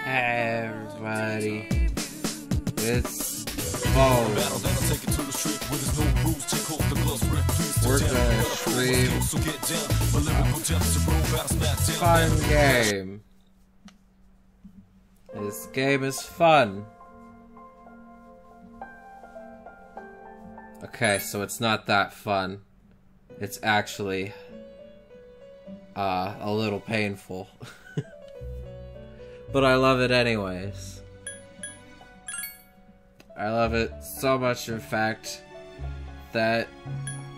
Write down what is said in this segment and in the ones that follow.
Hey everybody, it's Bo. We're gonna stream a fun game. This game is fun. Okay, so it's not that fun. It's actually a little painful. But I love it anyways. I love it so much, in fact, that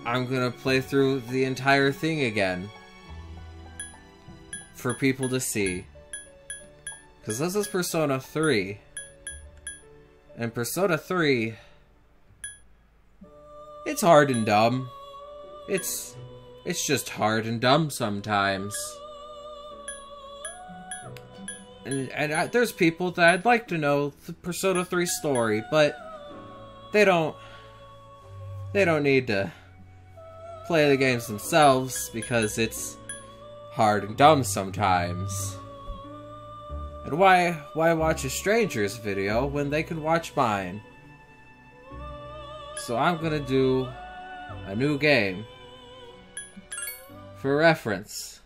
I'm gonna play through the entire thing again for people to see. Because this is Persona 3. And Persona 3, it's hard and dumb. It's just hard and dumb sometimes. And there's people that I'd like to know the Persona 3 story, but they don't need to play the games themselves because it's hard and dumb sometimes. And why watch a stranger's video when they can watch mine? So I'm gonna do a new game. For reference,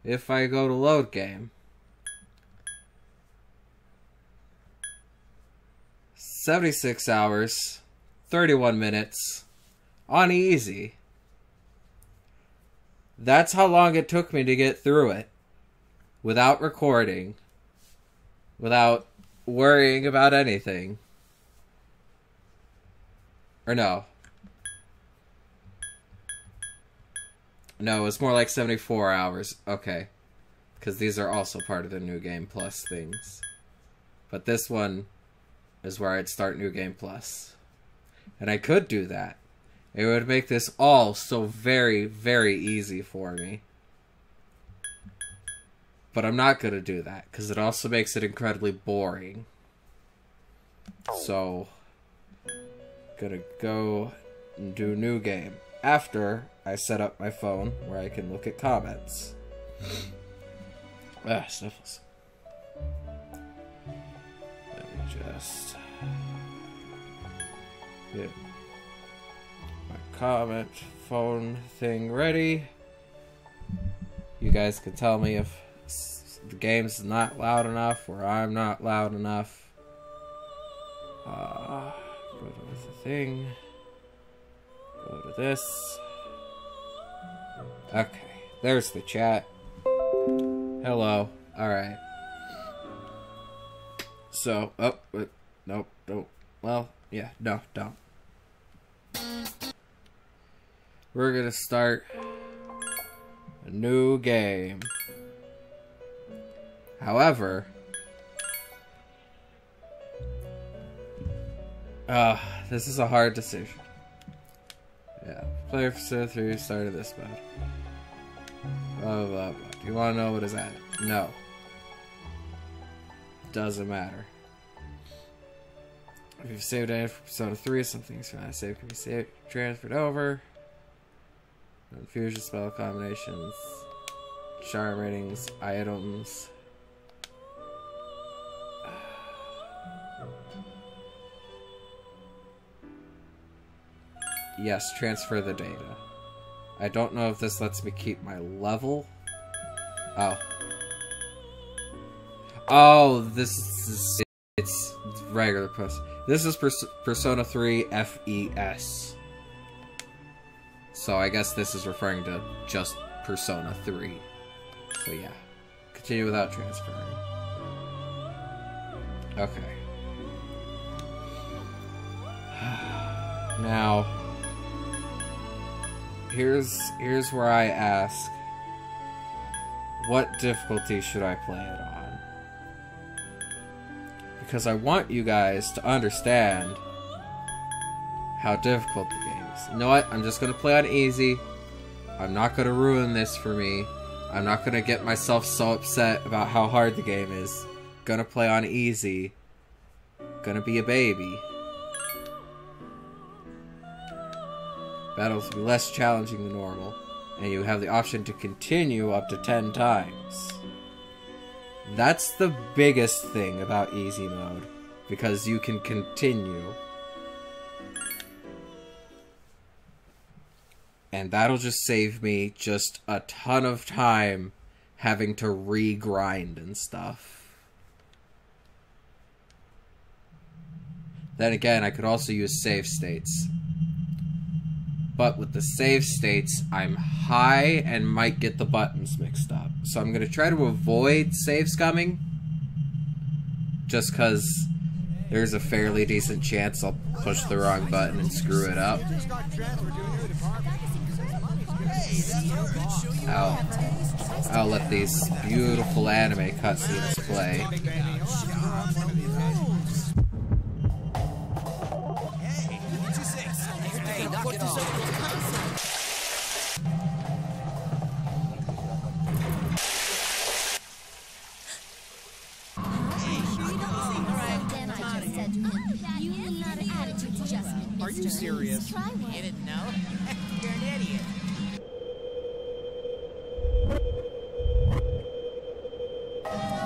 if I go to load game, 76 hours, 31 minutes, on easy. That's how long it took me to get through it. Without recording. Without worrying about anything. Or no. No, it's more like 74 hours. Okay. Because these are also part of the New Game Plus things. But this one is where I'd start New Game Plus. And I could do that. It would make this all so very, very easy for me. But I'm not going to do that, because it also makes it incredibly boring. So, gonna go and do New Game after I set up my phone where I can look at comments. Sniffles. Let me just get my comment phone thing ready. You guys can tell me if the game's not loud enough or I'm not loud enough. Go to the thing. Go to this. Okay, there's the chat. Hello. Alright. So, nope, don't. Well, yeah, no, don't. We're gonna start a new game. However, this is a hard decision. Yeah, player Persona 3 started this mode. Blah, blah, blah. Do you want to know what is added? No. Doesn't matter. If you've saved data for Persona 3, some things from that save can be saved, transferred over. Fusion spell combinations, charm ratings, items. Yes, transfer the data. I don't know if this lets me keep my level. Oh, this is... It's regular Persona. This is Persona 3 FES. So I guess this is referring to just Persona 3. So yeah. Continue without transferring. Okay. Now... Here's where I ask, what difficulty should I play it on? Because I want you guys to understand how difficult the game is. You know what? I'm just going to play on easy. I'm not going to ruin this for me. I'm not going to get myself so upset about how hard the game is. Gonna play on easy. Gonna be a baby. Battles will be less challenging than normal, and you have the option to continue up to 10 times. That's the biggest thing about easy mode, because you can continue. And that'll just save me just a ton of time having to re-grind and stuff. Then again, I could also use save states. But with the save states, I'm high and might get the buttons mixed up. So I'm going to try to avoid save scumming. Just because there's a fairly decent chance I'll push the wrong button and screw it up. I'll let these beautiful anime cutscenes play. Are you serious? You didn't know? You're an idiot.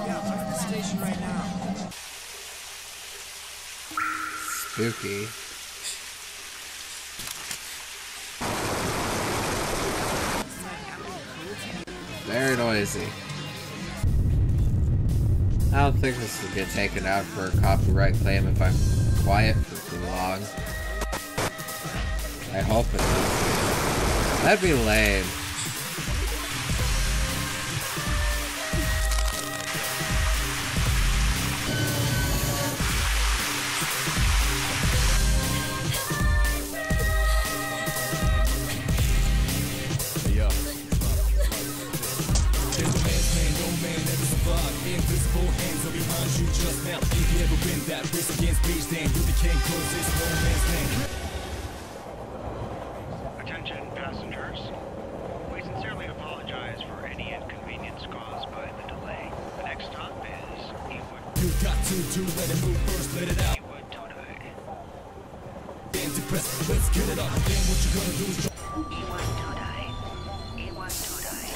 Yeah, I'm at the station right now. Spooky. Very noisy. I don't think this will get taken out for a copyright claim if I'm quiet for too long. I hope it doesn't. That'd be lame. Attention passengers. We sincerely apologize for any inconvenience caused by the delay. The next stop is Ewood. You got to let it move first, let it out. Ewood Todai. Then to press, let's get it up. Then what you gonna do is Ewood Todai. Ewood Todai.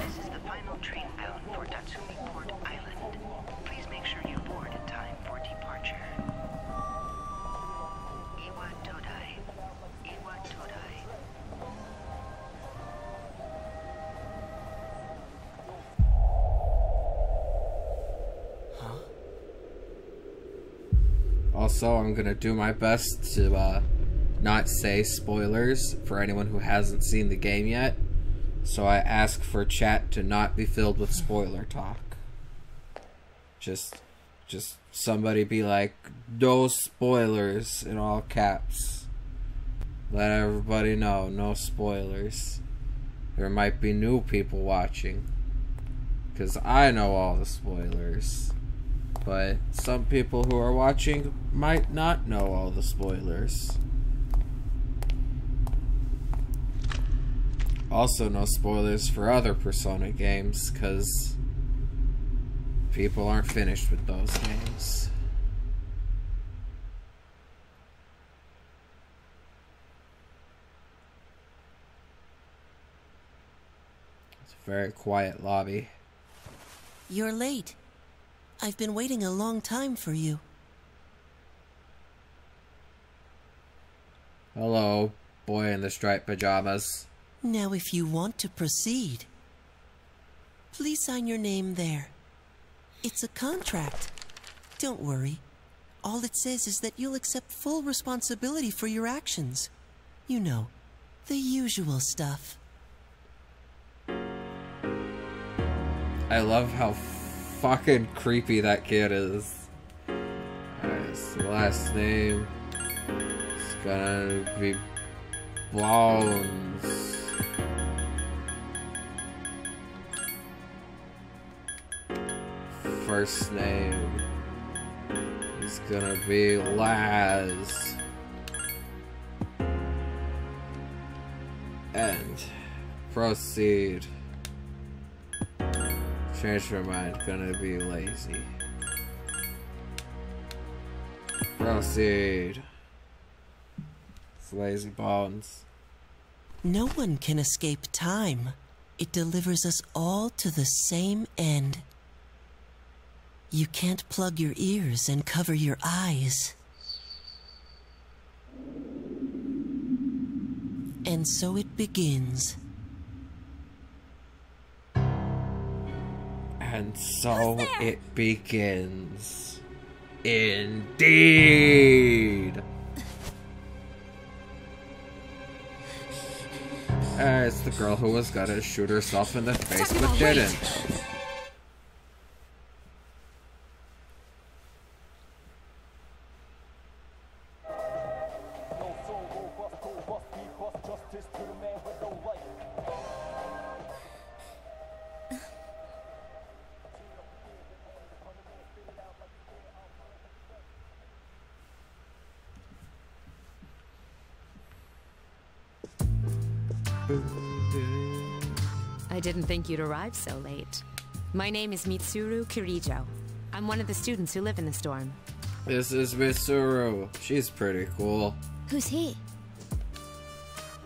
This is the final train bound for Tatsumi Port Island. Please make sure you board in time for departure. Ewood Todai. Ewood Todai. Also, I'm gonna do my best to not say spoilers for anyone who hasn't seen the game yet. So I ask for chat to not be filled with spoiler talk. Just somebody be like, no spoilers in all caps. Let everybody know, no spoilers. There might be new people watching. Because I know all the spoilers. But some people who are watching might not know all the spoilers. Also, no spoilers for other Persona games, because people aren't finished with those games. It's a very quiet lobby. You're late. I've been waiting a long time for you. Hello, boy in the striped pajamas. Now if you want to proceed, please sign your name there. It's a contract. Don't worry. All it says is that you'll accept full responsibility for your actions. You know, the usual stuff. I love how fucking creepy that kid is. Alright, his last name is gonna be Bones. First name is gonna be LazE. And proceed. Change my mind, gonna be LazE. Proceed. It's LazE Bones. No one can escape time. It delivers us all to the same end. You can't plug your ears and cover your eyes. And so it begins. And so it begins. Indeed! It's the girl who was gonna shoot herself in the face but didn't. I didn't think you'd arrive so late. My name is Mitsuru Kirijo. I'm one of the students who live in this dorm. This is Mitsuru. She's pretty cool. Who's he?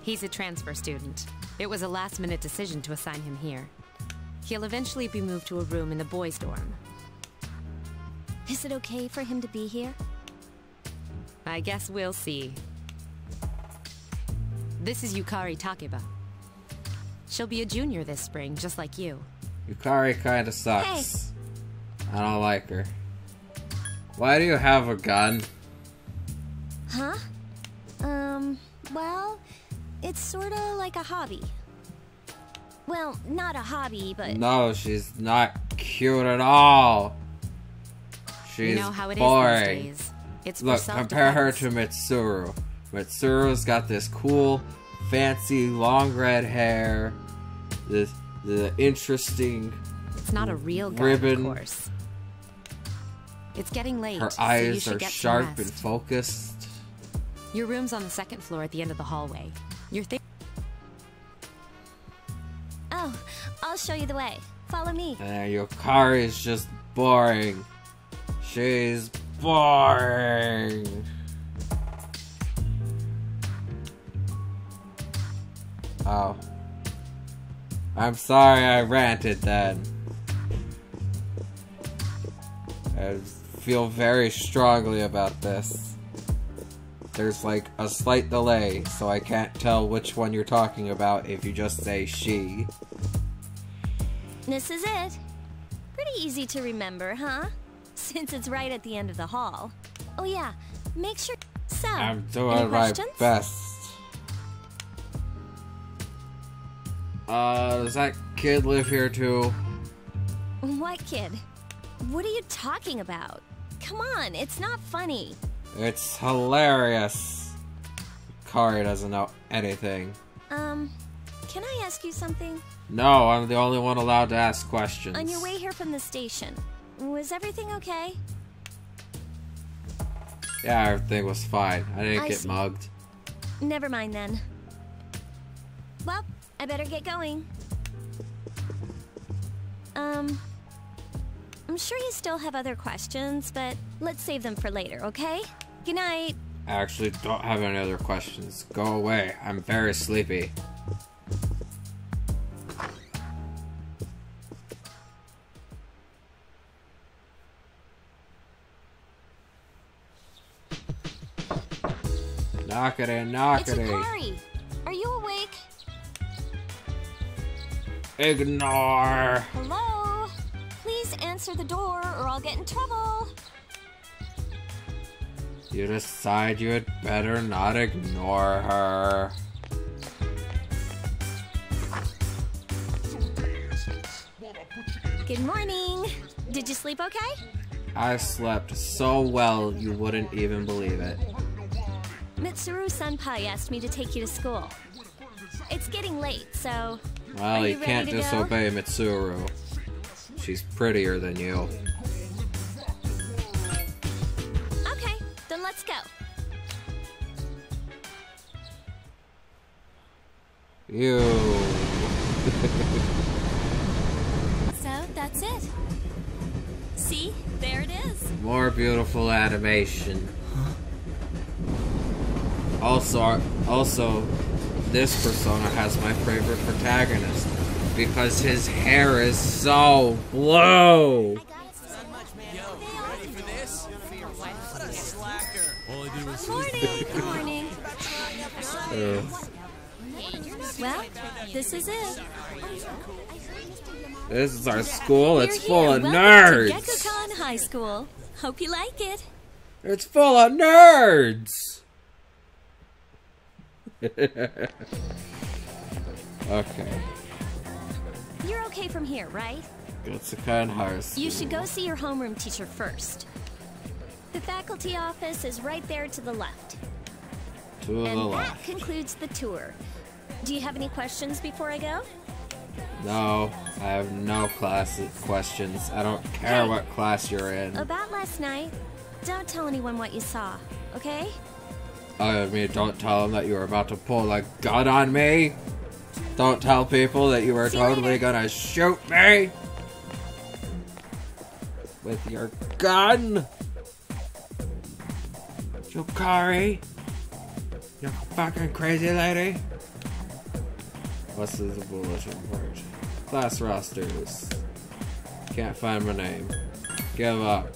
He's a transfer student. It was a last-minute decision to assign him here. He'll eventually be moved to a room in the boys' dorm. Is it okay for him to be here? I guess we'll see. This is Yukari Takeba. She'll be a junior this spring, just like you. Yukari kinda sucks. I don't like her. Why do you have a gun? Huh? Well, it's sorta like a hobby. Well, not a hobby, but... No, she's not cute at all. She's you know how it boring. is these days. It's for Look, compare her to self-defense. Mitsuru. Mitsuru's got this cool, fancy, long red hair. The interesting It's not a real gun, ribbon. of course. It's getting late, Her so you eyes should are get some sharp and rest. focused. Your room's on the second floor at the end of the hallway. Oh, I'll show you the way. Follow me. And Yukari's just boring. She's boring. Oh. I'm sorry I ranted then. I feel very strongly about this. There's like a slight delay, so I can't tell which one you're talking about if you just say she. This is it. Pretty easy to remember, huh? Since it's right at the end of the hall. Oh yeah, make sure... So, I'm any doing my questions? best. Does that kid live here too? What kid? What are you talking about? Come on, it's not funny. It's hilarious. Kari doesn't know anything. Can I ask you something? No, I'm the only one allowed to ask questions. On your way here from the station, was everything okay? Yeah, everything was fine. I didn't I get see. mugged. Never mind then. Well, I better get going. I'm sure you still have other questions, but let's save them for later, okay? Good night. I actually don't have any other questions. Go away. I'm very sleepy. Knockity, It's knockity. Yukari. Are you awake? Ignore. Hello? Please answer the door or I'll get in trouble. You decide you had better not ignore her. Good morning. Did you sleep okay? I slept so well you wouldn't even believe it. Mitsuru-senpai asked me to take you to school. It's getting late, so... Well, Are you you can't ready to disobey Mitsuru. She's prettier than you. Okay, then let's go. You. So, that's it. See? There it is. More beautiful animation. Also, this Persona has my favorite protagonist because his hair is so blue. Good morning. Well, this is it. This is our school. It's You're full here. of Welcome to nerds. Gekko-Kan High School. Hope you like it. It's full of nerds. Okay. You're okay from here, right? Gekko-Kan High School. You should go see your homeroom teacher first. The faculty office is right there to the left. To the And that left. concludes the tour. Do you have any questions before I go? No, I have no questions. I don't care Hey. what class you're in. About last night, don't tell anyone what you saw, okay? I mean, don't tell them that you were about to pull a gun on me. Don't tell people that you were See you totally later. gonna shoot me with your gun. Yukari, you fucking crazy lady. What's the bulletin board? Class rosters. Can't find my name. Give up.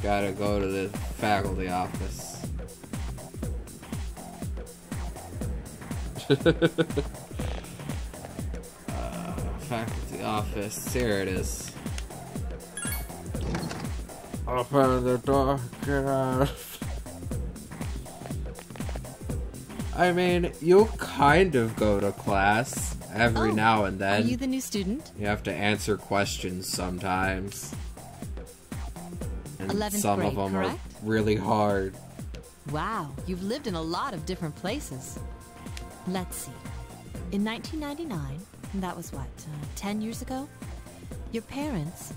Gotta go to the faculty office. Faculty office. Here it is. Open the door. Get out. I mean, you kind of go to class every now and then. Are you the new student? You have to answer questions sometimes. And 11th some grade, of them correct? are really hard. Wow, you've lived in a lot of different places. Let's see. In 1999, that was what, 10 years ago? Your parents...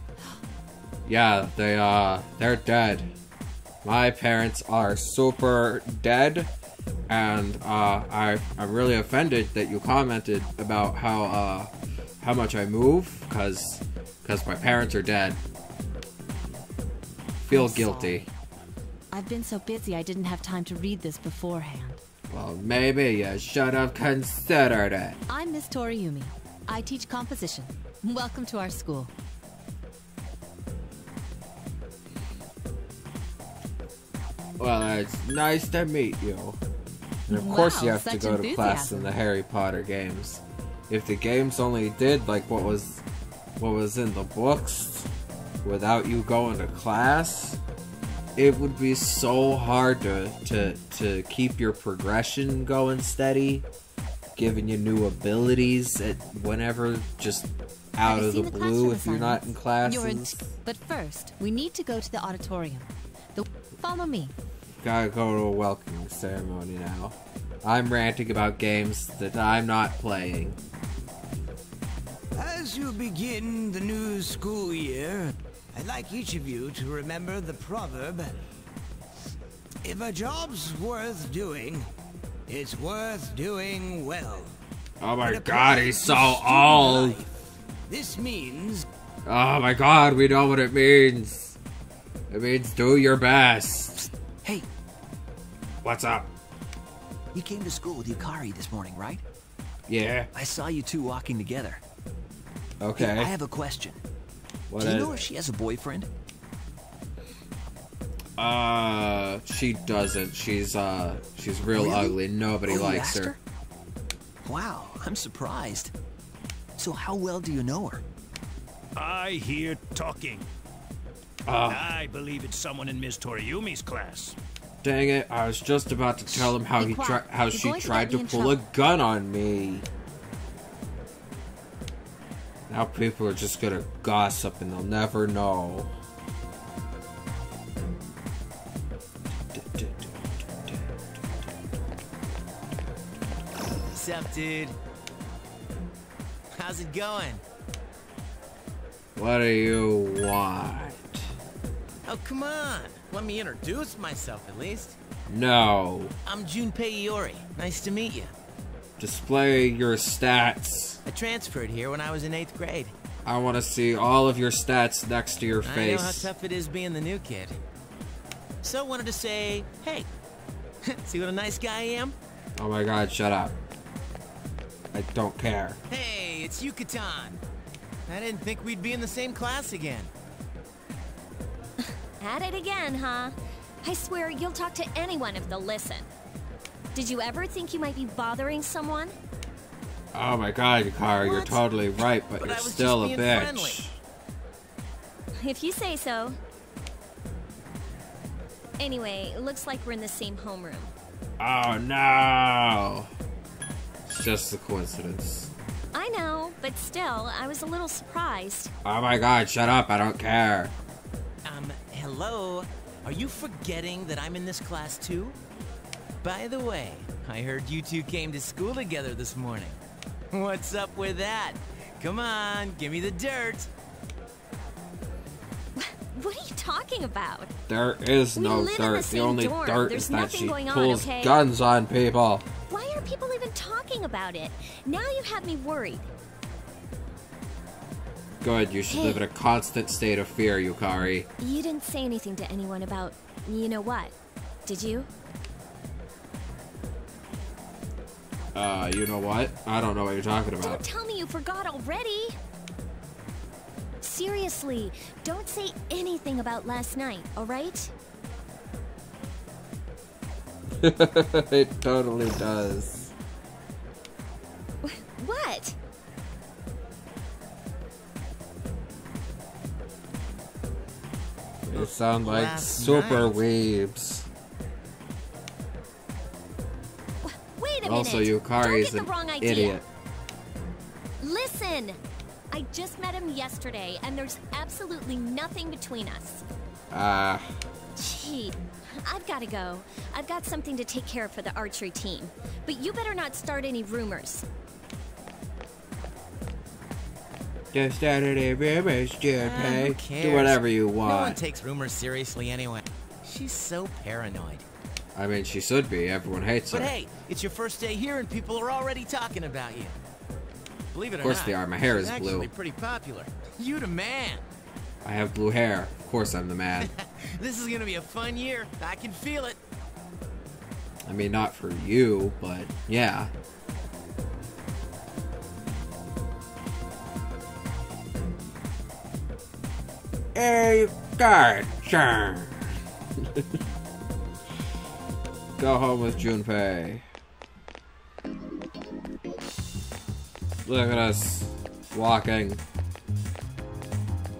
Yeah, they're dead. My parents are super dead, and I'm really offended that you commented about how much I move, cause my parents are dead. Feel I'm guilty. sorry. I've been so busy I didn't have time to read this beforehand. Well, maybe you should have considered it. I'm Miss Toriumi. I teach composition. Welcome to our school. Well, it's nice to meet you. And of course you Wow, have to such go to class enthusiasm. in the Harry Potter games. If the games only did like what was in the books without you going to class, it would be so hard to keep your progression going steady, giving you new abilities at whenever just out Have you of the seen blue classroom if you're not in assignments? classes. But first, we need to go to the auditorium. Follow me. Gotta go to a welcoming ceremony now. I'm ranting about games that I'm not playing. As you begin the new school year, I'd like each of you to remember the proverb, if a job's worth doing, it's worth doing well. Oh my When god, applied he's to so student old! life, this means Oh my god, we know what it means. It means do your best. Hey, What's up? you came to school with Yukari this morning, right? Yeah, I saw you two walking together. Hey, I okay. have a question. What Do you is know if she has a boyfriend? she doesn't. She's real Really? ugly. Nobody Oh, you likes asked her. Wow, I'm surprised. So how well do you know her? I hear talking. I believe it's someone in Miss Toriumi's class. Dang it, I was just about to tell him how Be quiet. You're she going to tried get to me in pull a trouble. gun on me. Now people are just gonna gossip and they'll never know. What's up, dude? How's it going? What do you want? Oh, come on. Let me introduce myself, at least. No. I'm Junpei Iori. Nice to meet you. Display your stats. I transferred here when I was in 8th grade. I want to see all of your stats next to your I know face. how tough it is being the new kid. So wanted to say, hey, see what a nice guy I am? Oh my god, shut up. I don't care. Hey, it's Yucatan. I didn't think we'd be in the same class again. At it again, huh? I swear you'll talk to anyone if they'll listen. Did you ever think you might be bothering someone? Oh my god, Yukari, you're totally right, but you're still a bitch. Friendly. If you say so. Anyway, looks like we're in the same homeroom. Oh no! It's just a coincidence. I know, but still, I was a little surprised. Oh my god, shut up, I don't care. Hello? Are you forgetting that I'm in this class too? By the way, I heard you two came to school together this morning. What's up with that? Come on, give me the dirt. What are you talking about? There is no dirt. The only dirt is that she pulls guns on people. Why are people even talking about it? Now you have me worried. Good, you should live in a constant state of fear, Yukari. You didn't say anything to anyone about, you know what, did you? You know what? I don't know what you're talking about. Don't tell me you forgot already. Seriously, don't say anything about last night, alright? It totally does. What? You sound like super weebs. Wait a minute. Also, Yukari's an idiot. Listen! I just met him yesterday, and there's absolutely nothing between us. Gee, I've got to go. I've got something to take care of for the archery team. But you better not start any rumors. Don't start any rumors, Junpei. Who cares? Do whatever you want. No one takes rumors seriously anyway. She's so paranoid. I mean, she should be. Everyone hates her. But hey, it's your first day here and people are already talking about you. Believe it or not, of course they are. My hair is she's blue. Actually pretty popular. You the man. I have blue hair. Of course I'm the man. This is gonna be a fun year. I can feel it. I mean, not for you, but yeah. Hey, gotcha. Go home with Junpei. Look at us walking.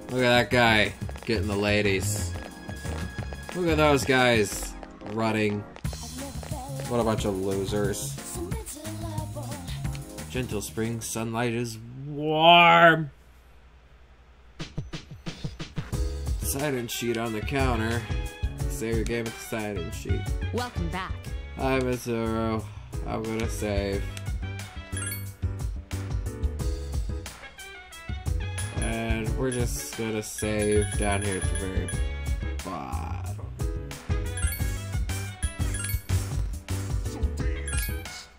Look at that guy getting the ladies. Look at those guys running. What a bunch of losers. Gentle spring sunlight is warm. Sign-in sheet on the counter. Save your game with the sign-in sheet. Welcome back. Hi, Mitsuru. I'm gonna save. And we're just gonna save down here at the very bottom.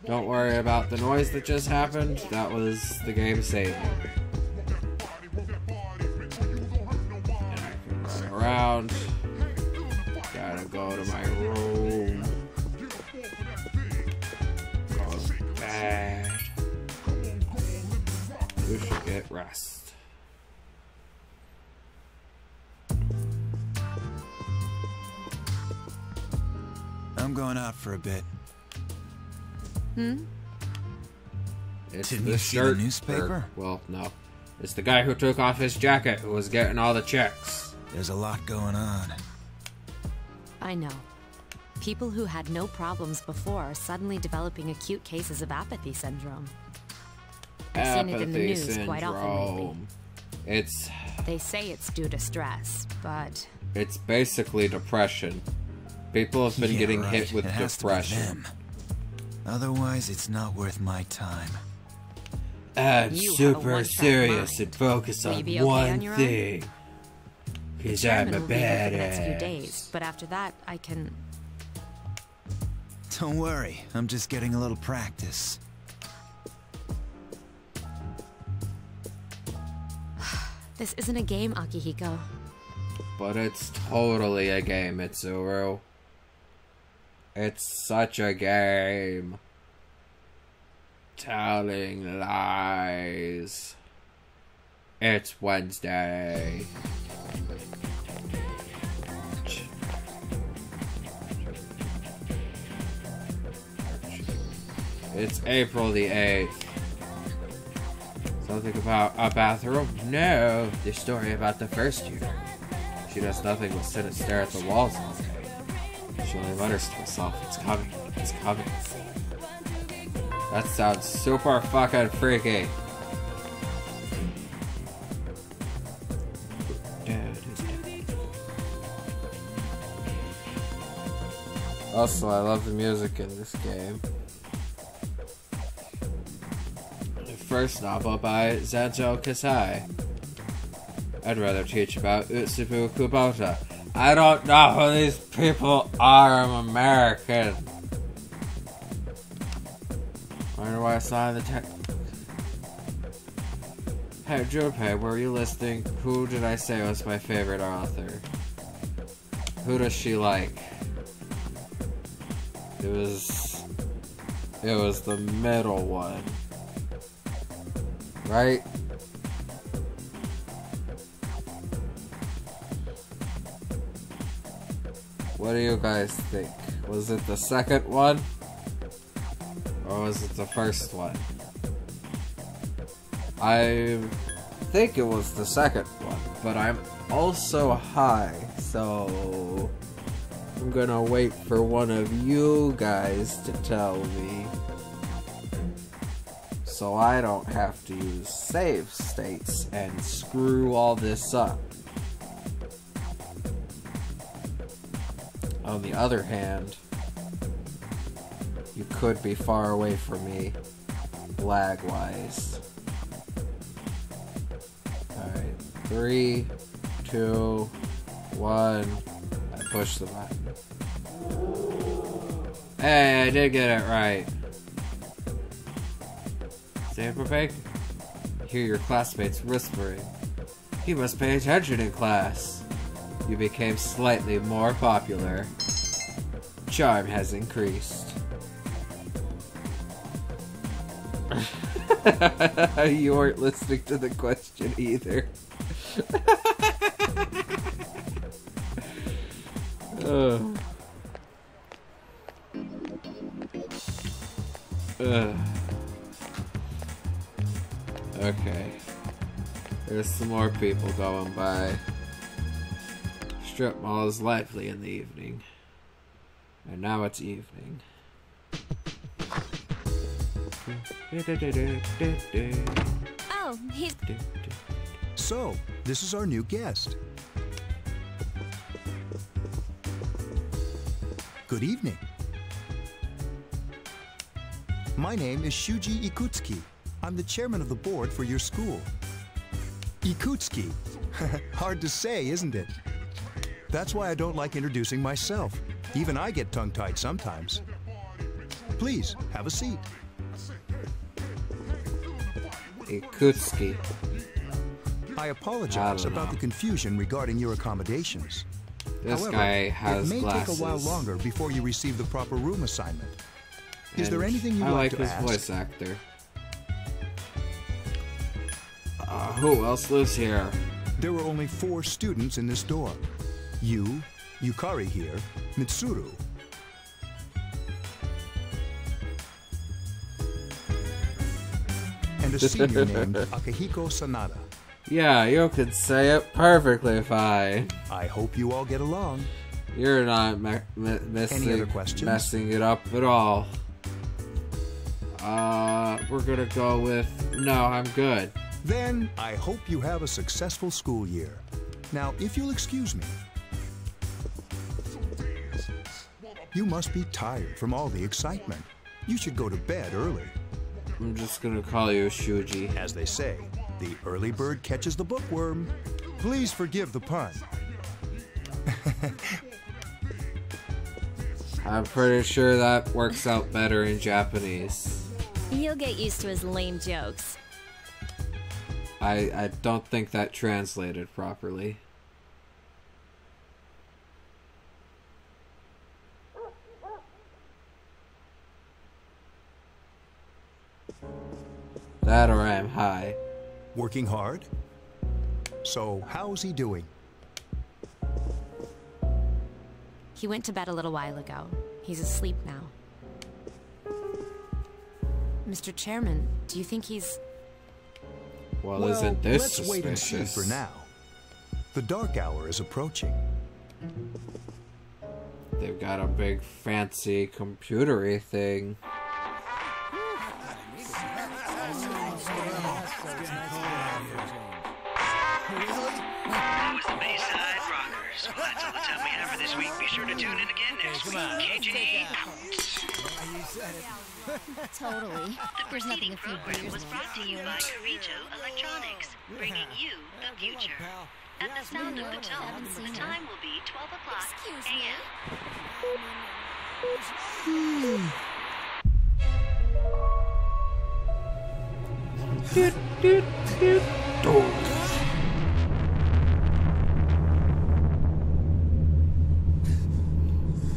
Don't worry about the noise that just happened. That was the game saving. And I can run around. Gotta go to my room. Go to bed. You should get rest. I'm going out for a bit. It's Didn't the you see shirt. the newspaper? Well, no. It's the guy who took off his jacket who was getting all the checks. There's a lot going on. I know. People who had no problems before are suddenly developing acute cases of apathy syndrome. I've seen it in the news quite often lately. It's... They say it's due to stress, but... It's basically depression. People have been getting hit with it has depression. To be them. Otherwise, it's not worth my time. I'm You super serious and focus on one thing. Because I'm a Chairman will be here for the next few badass. days, but after that, I can... Don't worry, I'm just getting a little practice. This isn't a game, Akihiko. But it's totally a game, Mitsuru. It's such a game. telling lies. It's Wednesday. It's April the 8th. Something about a bathroom? No. The story about the first year. She does nothing but sit and stare at the walls all day. She only mutters to herself, it's coming, it's coming. That sounds super fucking freaky. Also, I love the music in this game. The first novel by Zanjo Kasai. I'd rather teach about Utsubu Kubota. I don't know who these people are. I'm American. Wonder why it's not in the text. Hey, Junpei, were you listening? Who did I say was my favorite author? Who does she like? It was the middle one. Right? What do you guys think? Was it the second one? Or was it the first one? I think it was the second one, but I'm also high, so I'm gonna wait for one of you guys to tell me, so I don't have to use save states and screw all this up. On the other hand, you could be far away from me, lag-wise. Alright, 3, 2, 1, I push the button. Hey, I did get it right. Stand prepared. Hear your classmates whispering. You must pay attention in class. You became slightly more popular. Charm has increased. You weren't listening to the question either. Okay. There's some more people going by. Strip mall is lively in the evening. And now it's evening. Oh, he's... So, this is our new guest. Good evening. My name is Shuji Ikutsuki. I'm the chairman of the board for your school. Ikutsuki. Hard to say, isn't it? That's why I don't like introducing myself. Even I get tongue-tied sometimes. Please, have a seat. Ikutsuki. I apologize about the confusion regarding your accommodations. This However, guy has it may glasses. take a while longer before you receive the proper room assignment. Is there anything you'd I like like to his ask? voice actor. Who else lives here? There were only 4 students in this dorm. You, Yukari here, Mitsuru. And a senior named Akihiko Sanada. Yeah, you could say it perfectly fine. I hope you all get along. You're not Any other questions? messing it up at all. We're gonna go with... No, I'm good. Then, I hope you have a successful school year. Now, if you'll excuse me. You must be tired from all the excitement. You should go to bed early. I'm just gonna call you Shuji. As they say, the early bird catches the bookworm. Please forgive the pun. I'm pretty sure that works out better in Japanese. You'll get used to his lame jokes. I don't think that translated properly. That or I'm high. Working hard? So, how's he doing? He went to bed a little while ago. He's asleep now. Mr. Chairman, do you think he's... Well, isn't this let's suspicious? wait and see for now. The dark hour is approaching. They've got a big fancy computery thing. That was the Bayside Rockers. Well, that's all the time we have for this week. Be sure to tune in again next week. KJ out. Totally. The preceding program was brought to you by Carrijo Electronics, bringing you the future. At the sound of the tone, the time will be 12 o'clock a.m.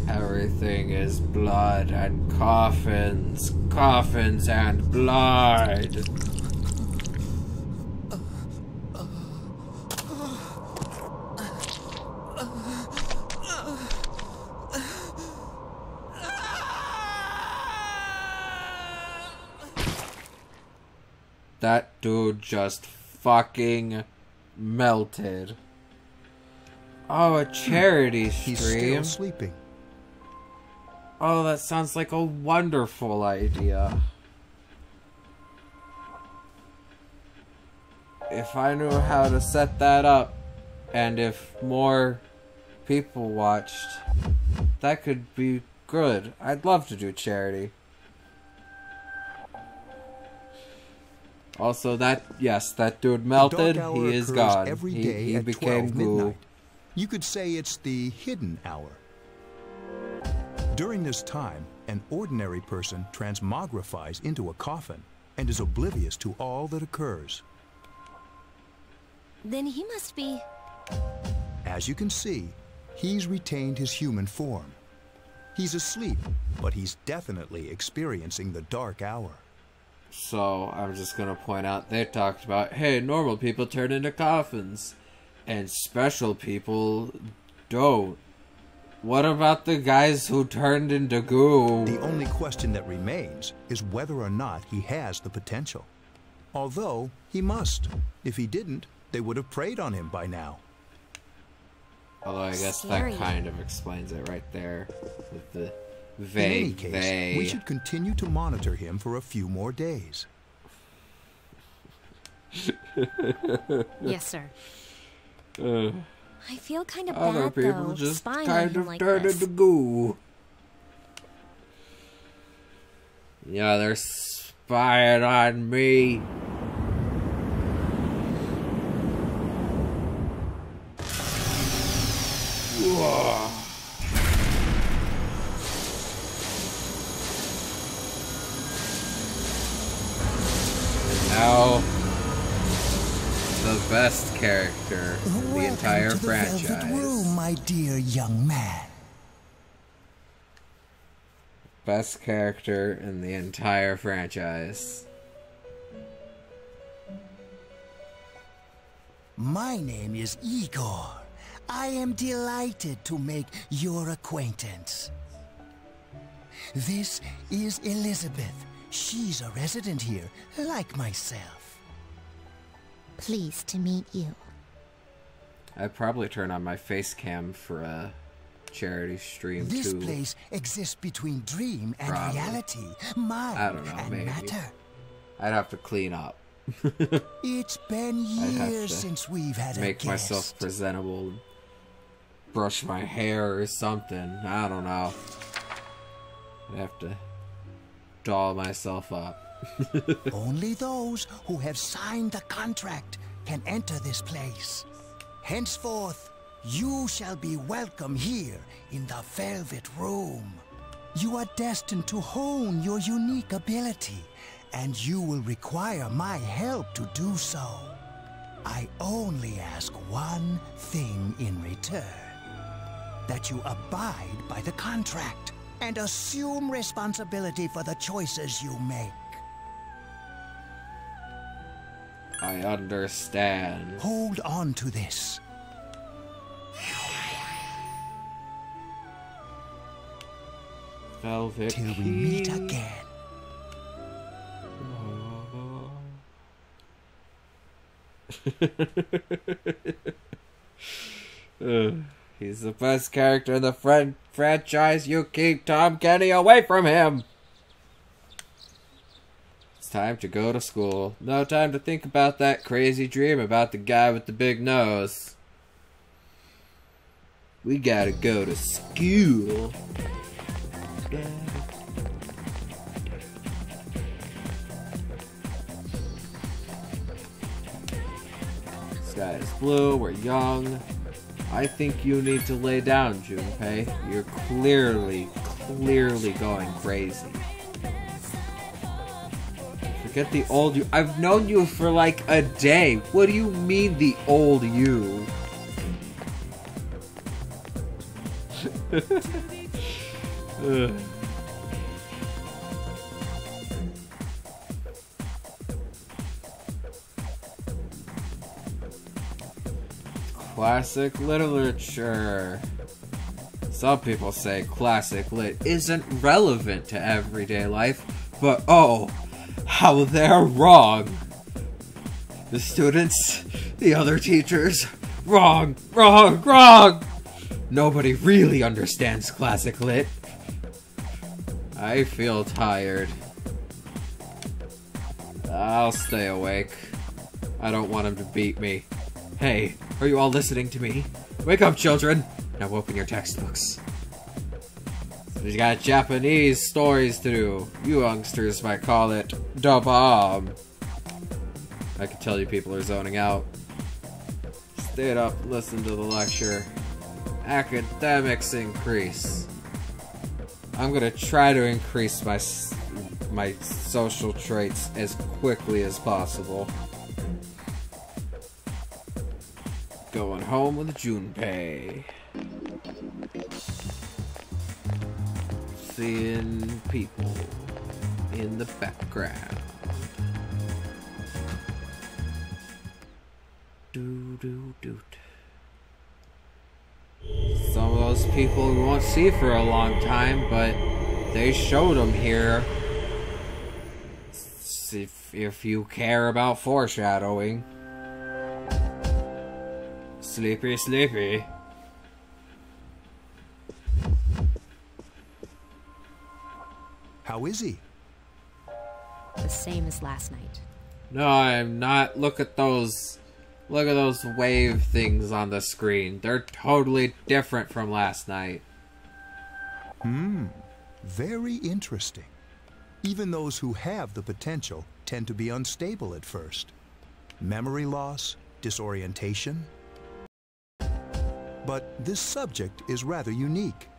Everything is blood and coffins. Coffins and blood. That dude just fucking melted. Oh, a charity stream. He's still sleeping. Oh, that sounds like a wonderful idea. If I knew how to set that up, and if more people watched, that could be good. I'd love to do charity. Also, that dude melted. He is gone. Every day He at became 12 goo. midnight. You could say it's the hidden hour. During this time, an ordinary person transmogrifies into a coffin and is oblivious to all that occurs. Then he must be... As you can see, he's retained his human form. He's asleep, but he's definitely experiencing the dark hour. So, I'm just gonna point out, they talked about, hey, normal people turn into coffins, and special people don't. What about the guys who turned into goo? The only question that remains is whether or not he has the potential. Although, he must. If he didn't, they would have preyed on him by now. Although I guess Scary. that kind of explains it right there, with the In any vague case, they. we should continue to monitor him for a few more days. Yes, sir. I feel kind of Other bad, people though, just spying on kind him of like turned this. into goo. Yeah, they're spying on me. Whoa. And now, the best character in the entire franchise. Velvet Room, my dear young man. Best character in the entire franchise. My name is Igor. I am delighted to make your acquaintance. This is Elizabeth. She's a resident here, like myself. Pleased to meet you. I'd probably turn on my face cam for a charity stream This too. place exists between dream and Probably. reality, mind I don't know, and maybe. matter. I'd have to clean up. It's been I'd have years to since we've had a make guest. myself presentable, brush my hair or something. I don't know. I'd have to doll myself up. Only those who have signed the contract can enter this place. Henceforth, you shall be welcome here in the Velvet Room. You are destined to hone your unique ability, and you will require my help to do so. I only ask one thing in return: that you abide by the contract and assume responsibility for the choices you make. I understand. Hold on to this. Velvet Till we key. meet again. He's the best character in the franchise. You keep Tom Kenny away from him. It's time to go to school. No time to think about that crazy dream about the guy with the big nose. We gotta go to school. Sky is blue, we're young. I think you need to lay down, Junpei. You're clearly going crazy. Forget the old you. I've known you for like a day. What do you mean the old you? Ugh. Classic literature. Some people say classic lit isn't relevant to everyday life, but oh, how they're wrong. The students, the other teachers, wrong. Nobody really understands classic lit. I feel tired. I'll stay awake. I don't want him to beat me. Hey, are you all listening to me? Wake up, children! Now open your textbooks. We got Japanese stories to do. You youngsters might call it da bomb. I can tell you people are zoning out. Stayed up, listen to the lecture. Academics increase. I'm gonna try to increase my social traits as quickly as possible. Going home with Junpei. Seeing people in the background. Some of those people we won't see for a long time, but they showed them here. If you care about foreshadowing. Sleepy, sleepy. How is he? The same as last night. No, I'm not. Look at those wave things on the screen. They're totally different from last night. Very interesting. Even those who have the potential tend to be unstable at first. Memory loss, disorientation. But this subject is rather unique.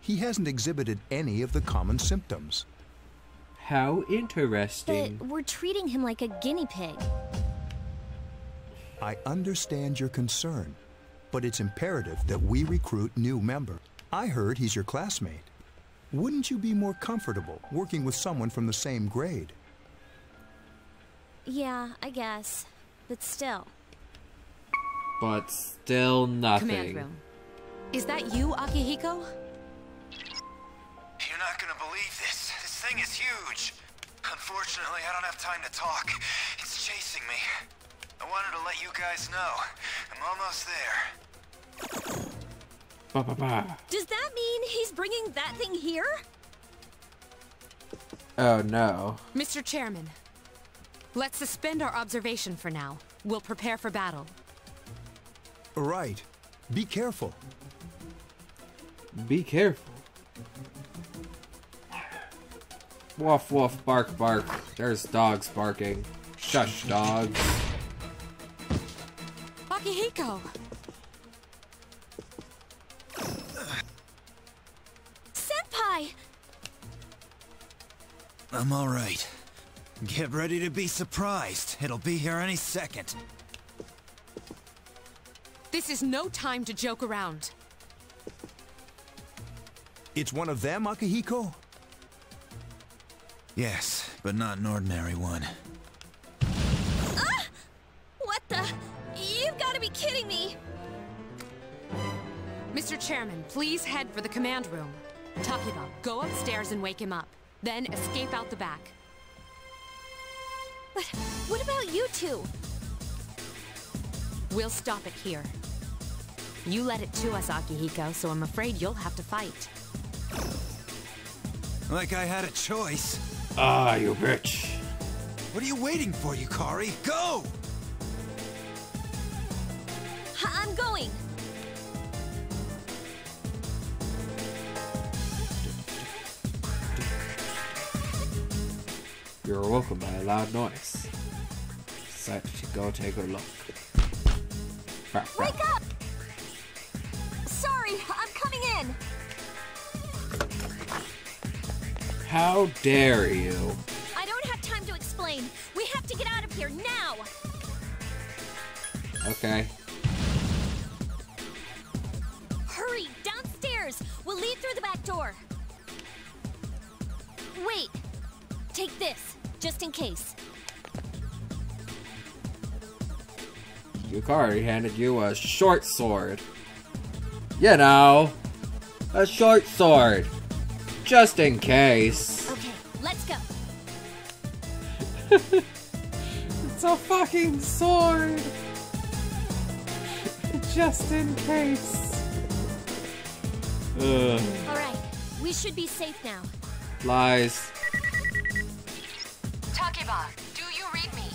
He hasn't exhibited any of the common symptoms. How interesting. But we're treating him like a guinea pig. I understand your concern, but it's imperative that we recruit new members. I heard he's your classmate. Wouldn't you be more comfortable working with someone from the same grade? Yeah, I guess. But still. But still nothing. Command room. Is that you, Akihiko? You're not gonna believe this. This thing is huge. Unfortunately, I don't have time to talk. It's chasing me. I wanted to let you guys know. I'm almost there. Does that mean he's bringing that thing here? Oh no. Mr. Chairman, let's suspend our observation for now. We'll prepare for battle. Right. Be careful. Be careful. Woof woof, bark bark. There's dogs barking. Shush, dogs. Akihiko! Senpai! I'm all right. Get ready to be surprised. It'll be here any second. This is no time to joke around. It's one of them, Akihiko? Yes, but not an ordinary one. Mr. Chairman, please head for the command room. Takiba, go upstairs and wake him up. Then escape out the back. But what about you two? We'll stop it here. You led it to us, Akihiko, so I'm afraid you'll have to fight. Like I had a choice. Ah, you bitch. What are you waiting for, Yukari? Go! I'm going. You're awoken by a loud noise. Decide to go take a look. Wake up! Sorry, I'm coming in. How dare you? I don't have time to explain. We have to get out of here now. Okay. Hurry, downstairs. We'll leave through the back door. Wait. Take this, just in case. Yukari handed you a short sword. You know, a short sword. Just in case. Okay, let's go. It's a fucking sword. Just in case. Alright, we should be safe now. Lies. Takiba, do you read me?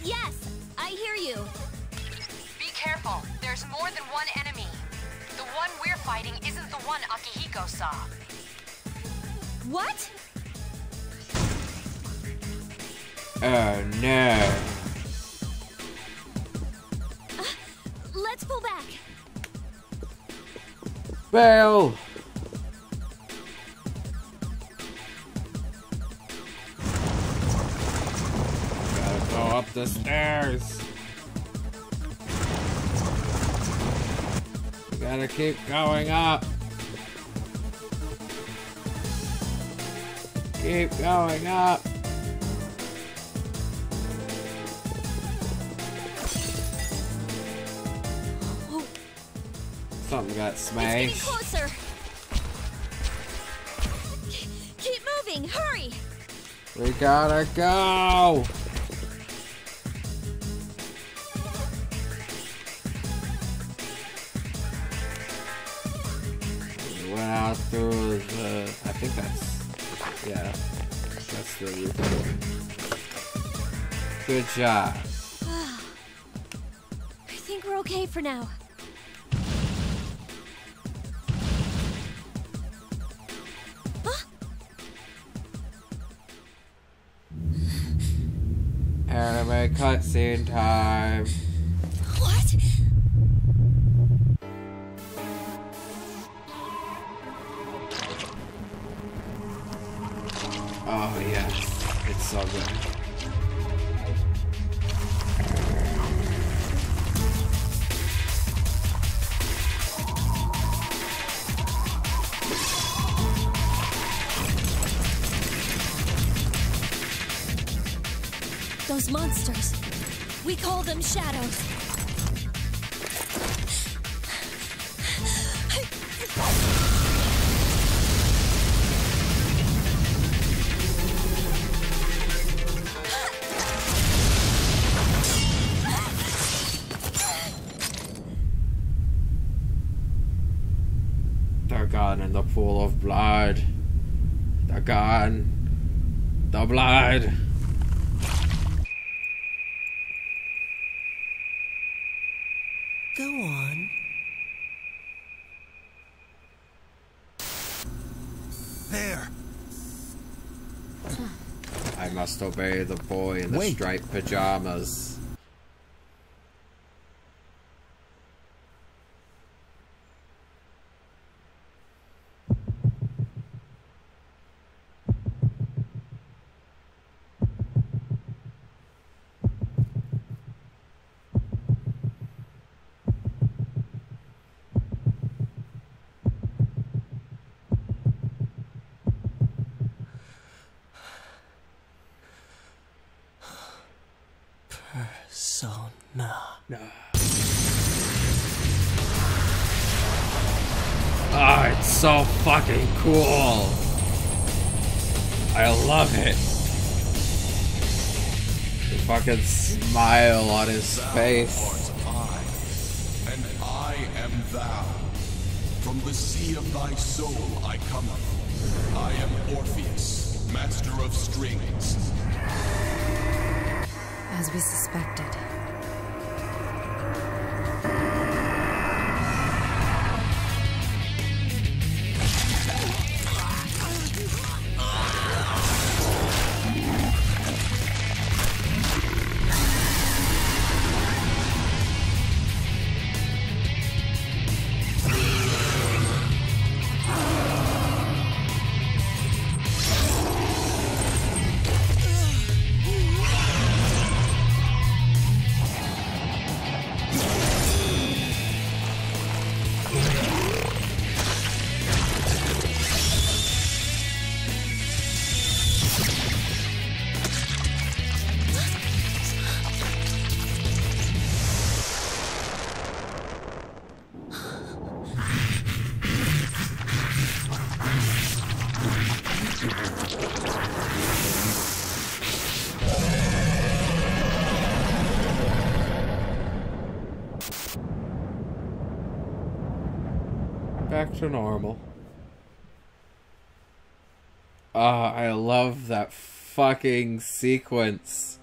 Yes, I hear you. Be careful. There's more than one enemy. The one we're fighting isn't the one Akihiko saw. What? Oh no. Let's pull back. Bail. Gotta go up the stairs. We gotta keep going up. Keep going up. Something got smashed. It's getting closer. Keep moving, hurry. We gotta go. We went out through the. I think that's. Yeah. That's the roof. Good job. I think we're okay for now. Anime cutscene time. What? Oh yes, it's so good. Those monsters. We call them shadows. They're gone in the pool of blood. They're gone. The blood. Go on. There. I must obey the boy in the striped pajamas. Persona. No. Oh, it's so fucking cool. I love it. The fucking smile on his face. And I am thou. From the sea of thy soul I cometh. I am Orpheus, master of strings. As we suspected. Back to normal. I love that fucking sequence.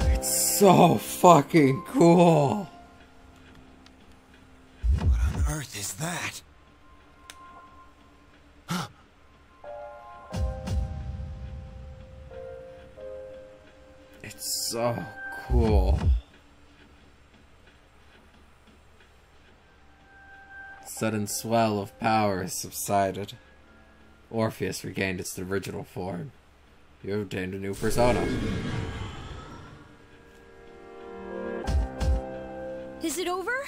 It's so fucking cool. What on earth is that? It's so cool. Sudden swell of power has subsided. Orpheus regained its original form. You have obtained a new persona. Is it over?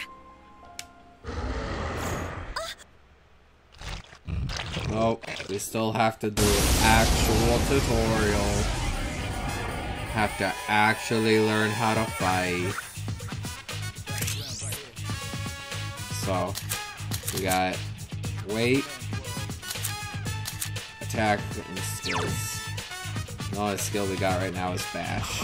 Nope, we still have to do an actual tutorial. Have to actually learn how to fight. So, we got weight, attack, and skills. The only skill we got right now is bash.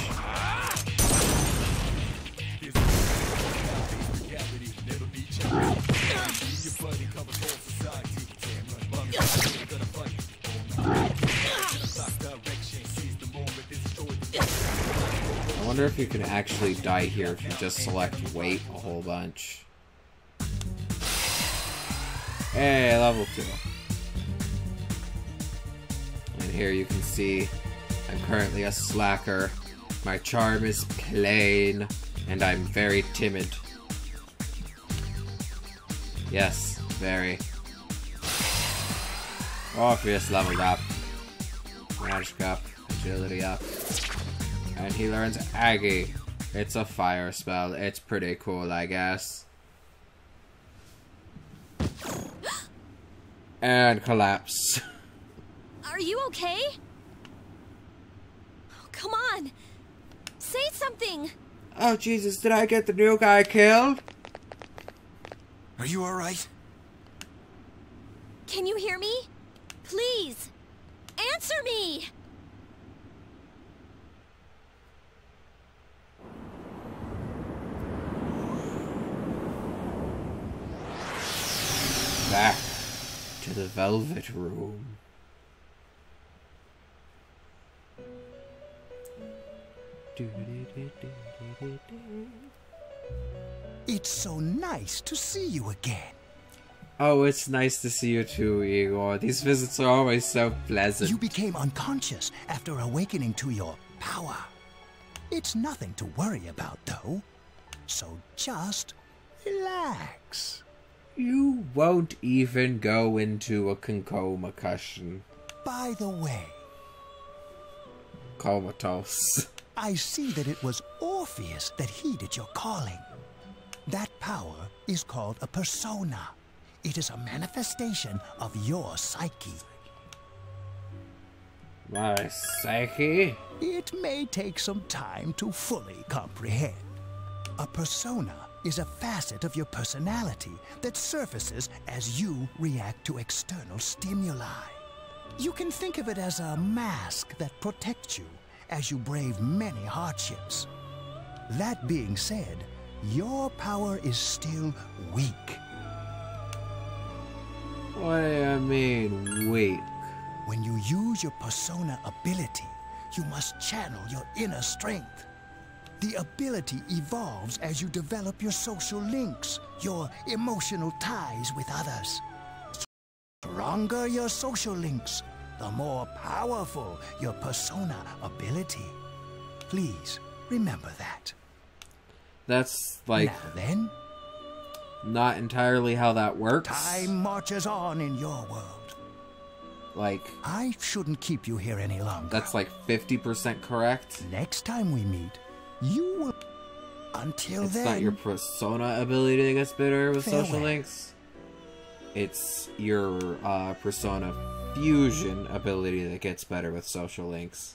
I wonder if you can actually die here if you just select weight a whole bunch. Hey, level 2. And here you can see I'm currently a slacker. My charm is plain, and I'm very timid. Yes, very. Orpheus leveled up. Magic up. Agility up. And he learns Aggie. It's a fire spell. It's pretty cool, I guess. And collapse. Are you okay? Oh, come on. Say something. Oh, Jesus, did I get the new guy killed? Are you alright? Can you hear me? Please, answer me! Back to the Velvet Room. It's so nice to see you again. Oh, it's nice to see you too, Igor. These visits are always so pleasant. You became unconscious after awakening to your power. It's nothing to worry about, though. So just relax. You won't even go into a concussion. By the way, comatose. I see that it was Orpheus that heeded your calling. That power is called a persona. It is a manifestation of your psyche. My psyche? It may take some time to fully comprehend. A persona is a facet of your personality that surfaces as you react to external stimuli. You can think of it as a mask that protects you as you brave many hardships. That being said, your power is still weak. What do you mean, weak? When you use your persona ability, you must channel your inner strength. The ability evolves as you develop your social links, your emotional ties with others. The stronger your social links, the more powerful your persona ability. Please remember that. That's like now then, not entirely how that works. Time marches on in your world. Like, I shouldn't keep you here any longer. That's like 50% correct. Next time we meet, you will. Until it's then, not your persona ability that gets better with farewell. social links. It's your persona fusion ability that gets better with social links.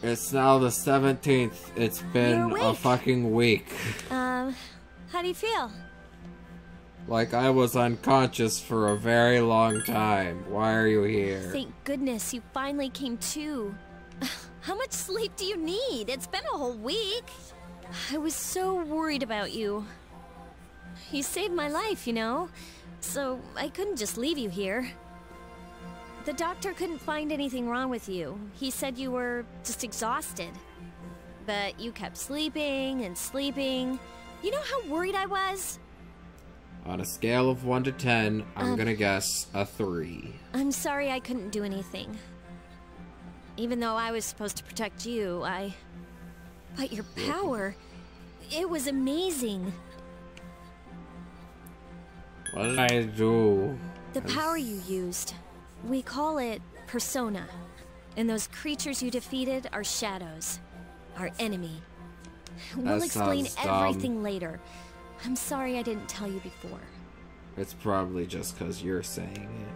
It's now the 17th. It's been a fucking week. How do you feel? Like I was unconscious for a very long time. Why are you here? Thank goodness you finally came to. How much sleep do you need? It's been a whole week. I was so worried about you. You saved my life, you know? So I couldn't just leave you here. The doctor couldn't find anything wrong with you. He said you were just exhausted. But you kept sleeping and sleeping. You know how worried I was? On a scale of 1 to 10, I'm gonna guess a 3. I'm sorry I couldn't do anything. Even though I was supposed to protect you, But your power, it was amazing. What did I do? The power you used, we call it persona. And those creatures you defeated are shadows. Our enemy. We'll explain everything later. I'm sorry I didn't tell you before. It's probably just because you're saying it.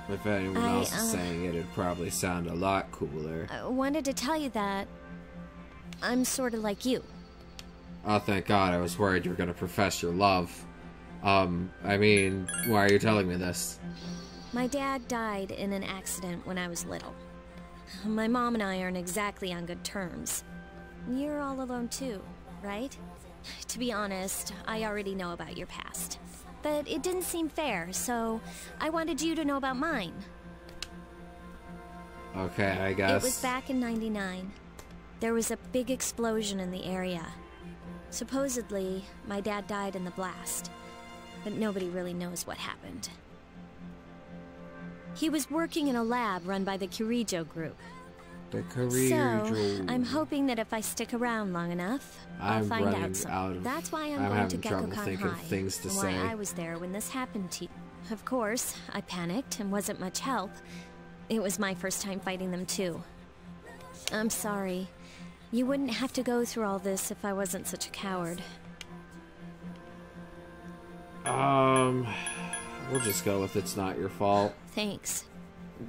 If anyone else is saying it, it'd probably sound a lot cooler. I wanted to tell you that I'm sort of like you. Oh, thank God. I was worried you were going to profess your love. I mean, why are you telling me this? My dad died in an accident when I was little. My mom and I aren't exactly on good terms. You're all alone too, right? To be honest, I already know about your past. But it didn't seem fair, so I wanted you to know about mine. Okay, I guess. It was back in '99. There was a big explosion in the area. Supposedly, my dad died in the blast, but nobody really knows what happened. He was working in a lab run by the Kirijo group. The Kirijo. So, I'm hoping that if I stick around long enough, I'll find out something. That's why I'm going to Gekko-kan High, and why I was there when this happened to you. Of course, I panicked and wasn't much help. It was my first time fighting them too. I'm sorry. You wouldn't have to go through all this if I wasn't such a coward. We'll just go with it's not your fault. Thanks.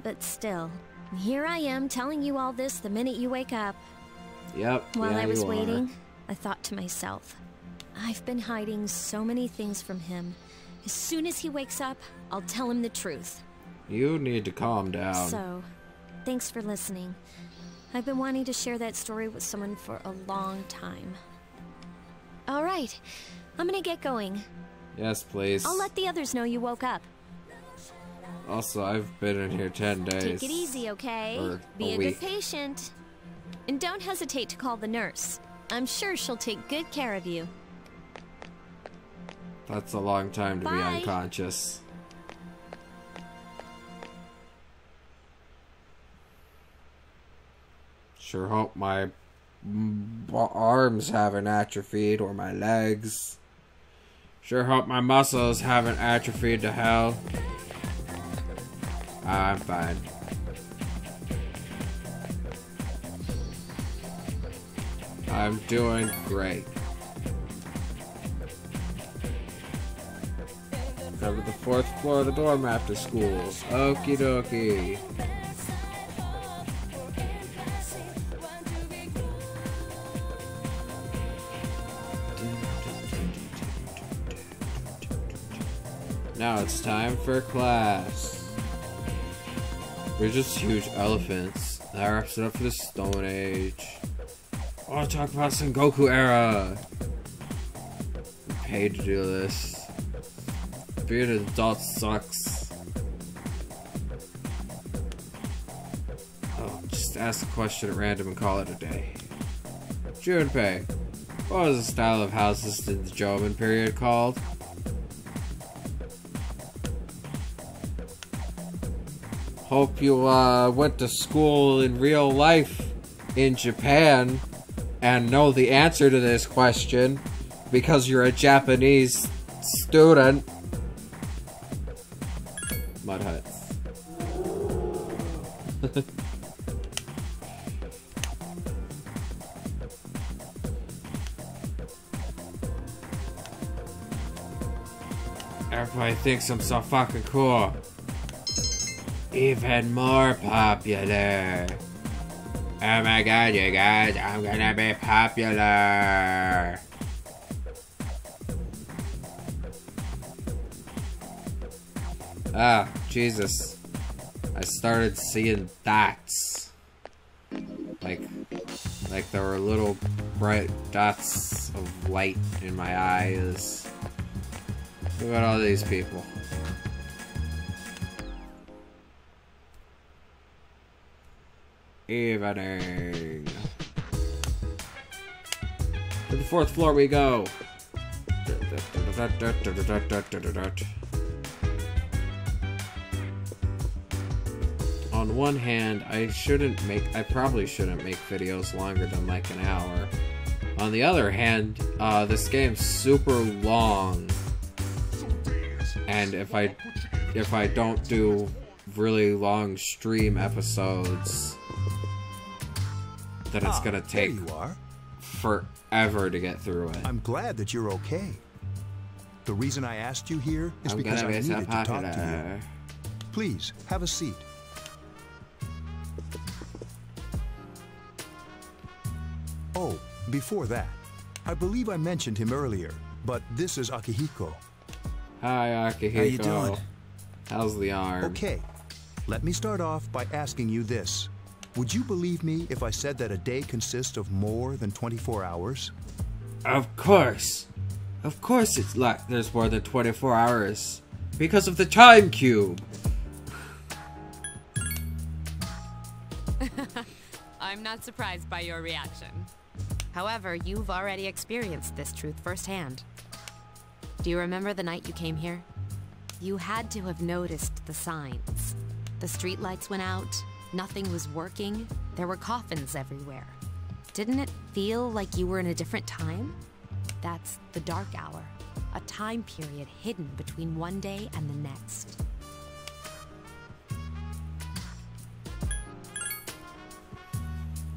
But still, here I am telling you all this the minute you wake up. Yep. While I was waiting, I thought to myself, I've been hiding so many things from him. As soon as he wakes up, I'll tell him the truth. You need to calm down. So, thanks for listening. I've been wanting to share that story with someone for a long time. Alright, I'm gonna get going. Yes, please. I'll let the others know you woke up. Also, I've been in here 10 days. Take it easy, okay? Be a good patient. And don't hesitate to call the nurse. I'm sure she'll take good care of you. That's a long time to be unconscious. Sure hope my arms haven't atrophied, or my legs. Sure hope my muscles haven't atrophied to hell. I'm fine. I'm doing great. Head to the 4th floor of the dorm after school. Okie dokie. Now it's time for class. We're just huge elephants. That wraps it up for the Stone Age. I want to talk about Sengoku era. I'm paid to do this. Being an adult sucks. Oh, just ask a question at random and call it a day. Junpei, what was the style of houses in the Jomon period called? Hope you went to school in real life in Japan and know the answer to this question because you're a Japanese student. Mud huts. Everybody thinks I'm so fucking cool. Even more popular. Oh my god, you guys, I'm gonna be popular. Ah, Jesus. I started seeing dots. Like there were little bright dots of light in my eyes. Look at all these people. Evening. To the 4th floor we go. On one hand, I probably shouldn't make videos longer than like an hour. On the other hand, this game's super long. And if I don't do really long stream episodes, then it's gonna take forever to get through it. I'm glad that you're okay. The reason I asked you here is because I needed to talk to you. Please, have a seat. Oh, before that, I believe I mentioned him earlier, but this is Akihiko. Hi, Akihiko. How you doing? How's the arm? Okay, let me start off by asking you this. Would you believe me if I said that a day consists of more than 24 hours? Of course. Of course there's more than 24 hours. Because of the time cube. I'm not surprised by your reaction. However, you've already experienced this truth firsthand. Do you remember the night you came here? You had to have noticed the signs. The streetlights went out, nothing was working, there were coffins everywhere. Didn't it feel like you were in a different time? That's the Dark Hour, a time period hidden between one day and the next.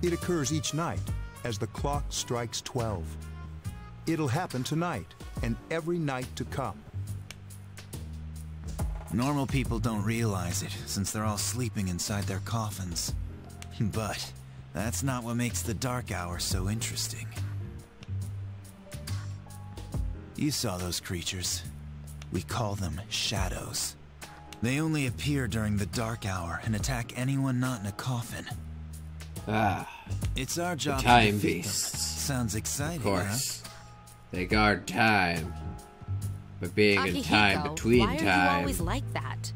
It occurs each night as the clock strikes 12. It'll happen tonight and every night to come. Normal people don't realize it, since they're all sleeping inside their coffins. But that's not what makes the Dark Hour so interesting. You saw those creatures. We call them shadows. They only appear during the Dark Hour and attack anyone not in a coffin. Ah, it's our job the time to defeat beasts. them. Sounds exciting, of course. Huh? They guard time. But being Akihiko, in time between why time. are you always like that?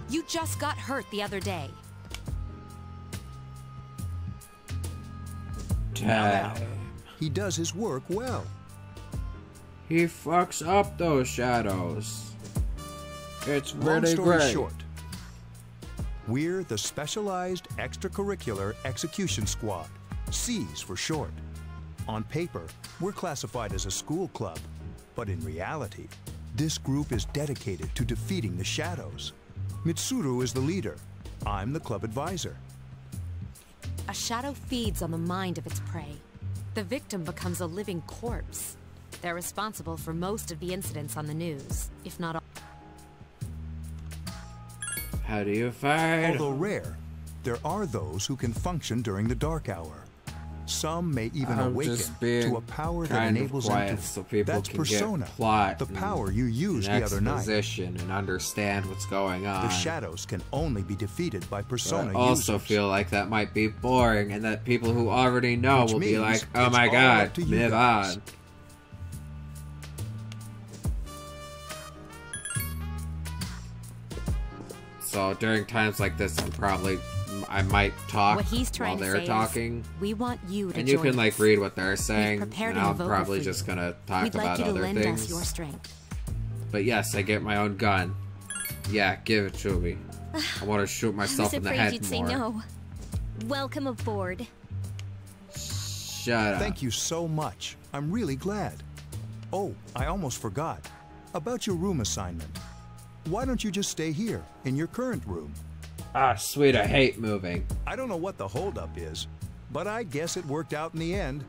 You just got hurt the other day. Time. He does his work well. He fucks up those shadows. It's Long really story great. short, we're the Specialized Extracurricular Execution Squad, SEAS for short. On paper, we're classified as a school club, but in reality, this group is dedicated to defeating the shadows. Mitsuru is the leader. I'm the club advisor. A shadow feeds on the mind of its prey. The victim becomes a living corpse. They're responsible for most of the incidents on the news, if not all. How do you fight? Although rare, there are those who can function during the dark hour. Some may even awaken to a power that enables them to. So people that's can persona, get plot the power you used the other night. And understand what's going on. The shadows can only be defeated by persona I also users. feel like that might be boring, and that people who already know Which will be means like, "Oh it's my all god, up to you move guys. on." So during times like this, I might talk What he's trying while to they're say talking. Is, we want you to and you join can like us. read what they're We've saying. prepared And an I'm vocal probably for just you. gonna talk We'd like about you to other lend things. us your strength. But yes, I get my own gun. Yeah, give it to me. I want to shoot myself in the head you'd more. say no. Welcome aboard. Shut up. Thank you so much. I'm really glad. Oh, I almost forgot. About your room assignment. Why don't you just stay here, in your current room? Ah, sweet, I hate moving. I don't know what the holdup is, but I guess it worked out in the end.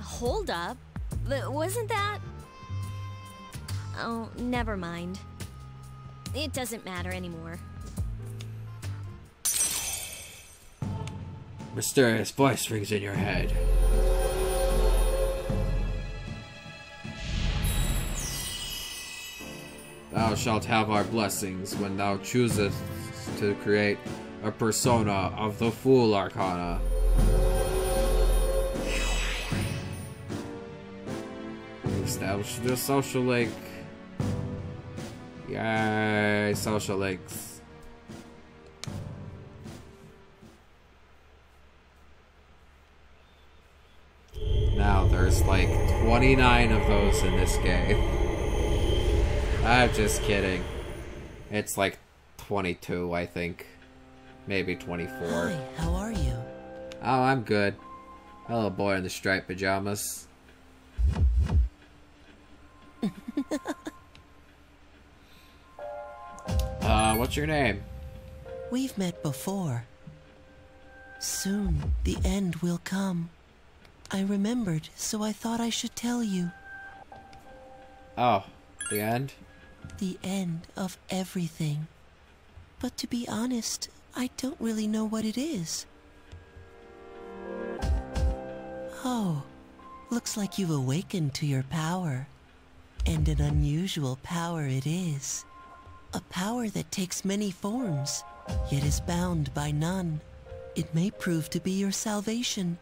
Hold up. Wasn't that... Oh, never mind. It doesn't matter anymore. Mysterious voice rings in your head. Thou shalt have our blessings when thou choosest to create a persona of the Fool Arcana. Establish the social link. Yay, social links. Now there's like 29 of those in this game. I'm just kidding. It's like 22, I think. Maybe 24. Hi, how are you? Oh, I'm good. Hello, boy in the striped pajamas. What's your name? We've met before. Soon, the end will come. I remembered, so I thought I should tell you. Oh, the end? The end of everything. But to be honest, I don't really know what it is. Oh, looks like you've awakened to your power. And an unusual power it is. A power that takes many forms, yet is bound by none. It may prove to be your salvation,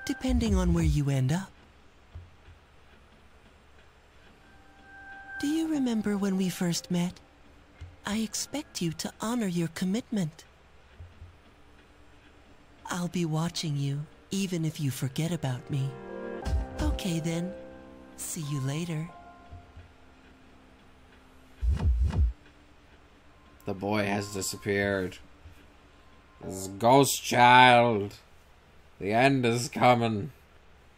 depending on where you end up. Do you remember when we first met? I expect you to honor your commitment. I'll be watching you, even if you forget about me. Okay then, see you later. The boy has disappeared. This ghost child. The end is coming.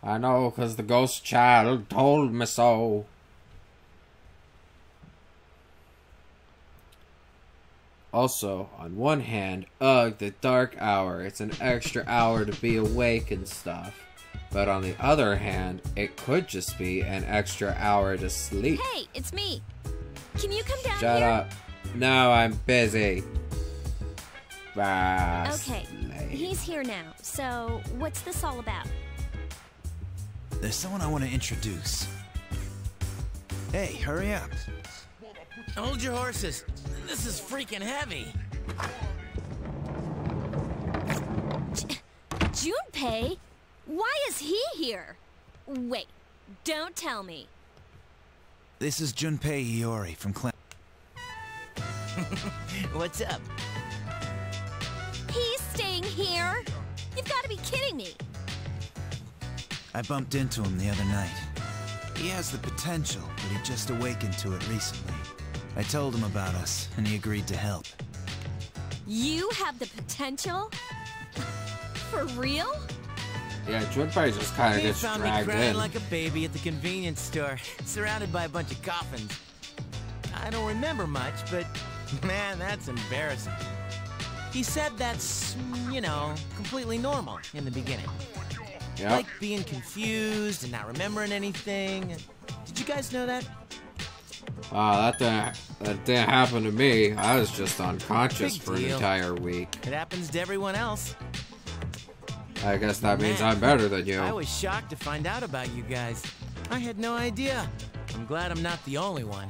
I know, 'cause the ghost child told me so. Also, on one hand, ugh, the dark hour. It's an extra hour to be awake and stuff. But on the other hand, it could just be an extra hour to sleep. Hey, it's me. Can you come down Shut here? up. No, I'm busy. Okay, he's here now. So, what's this all about? There's someone I want to introduce. Hey, hurry up. Hold your horses. This is freaking heavy. Junpei? Why is he here? Wait, don't tell me. This is Junpei Iori from Clan. What's up? He's staying here? You've got to be kidding me. I bumped into him the other night. He has the potential, but he just awakened to it recently. I told him about us, and he agreed to help. You have the potential? For real? Yeah, Junpei just kind of He gets found me dragged crying in. like a baby at the convenience store, surrounded by a bunch of coffins. I don't remember much, but man, that's embarrassing. He said that's, you know, completely normal in the beginning. Yep. Like being confused and not remembering anything. Did you guys know that? Wow, that didn't happen to me. I was just unconscious for an entire week. It happens to everyone else. I guess that means I'm better than you. I was shocked to find out about you guys. I had no idea. I'm glad I'm not the only one.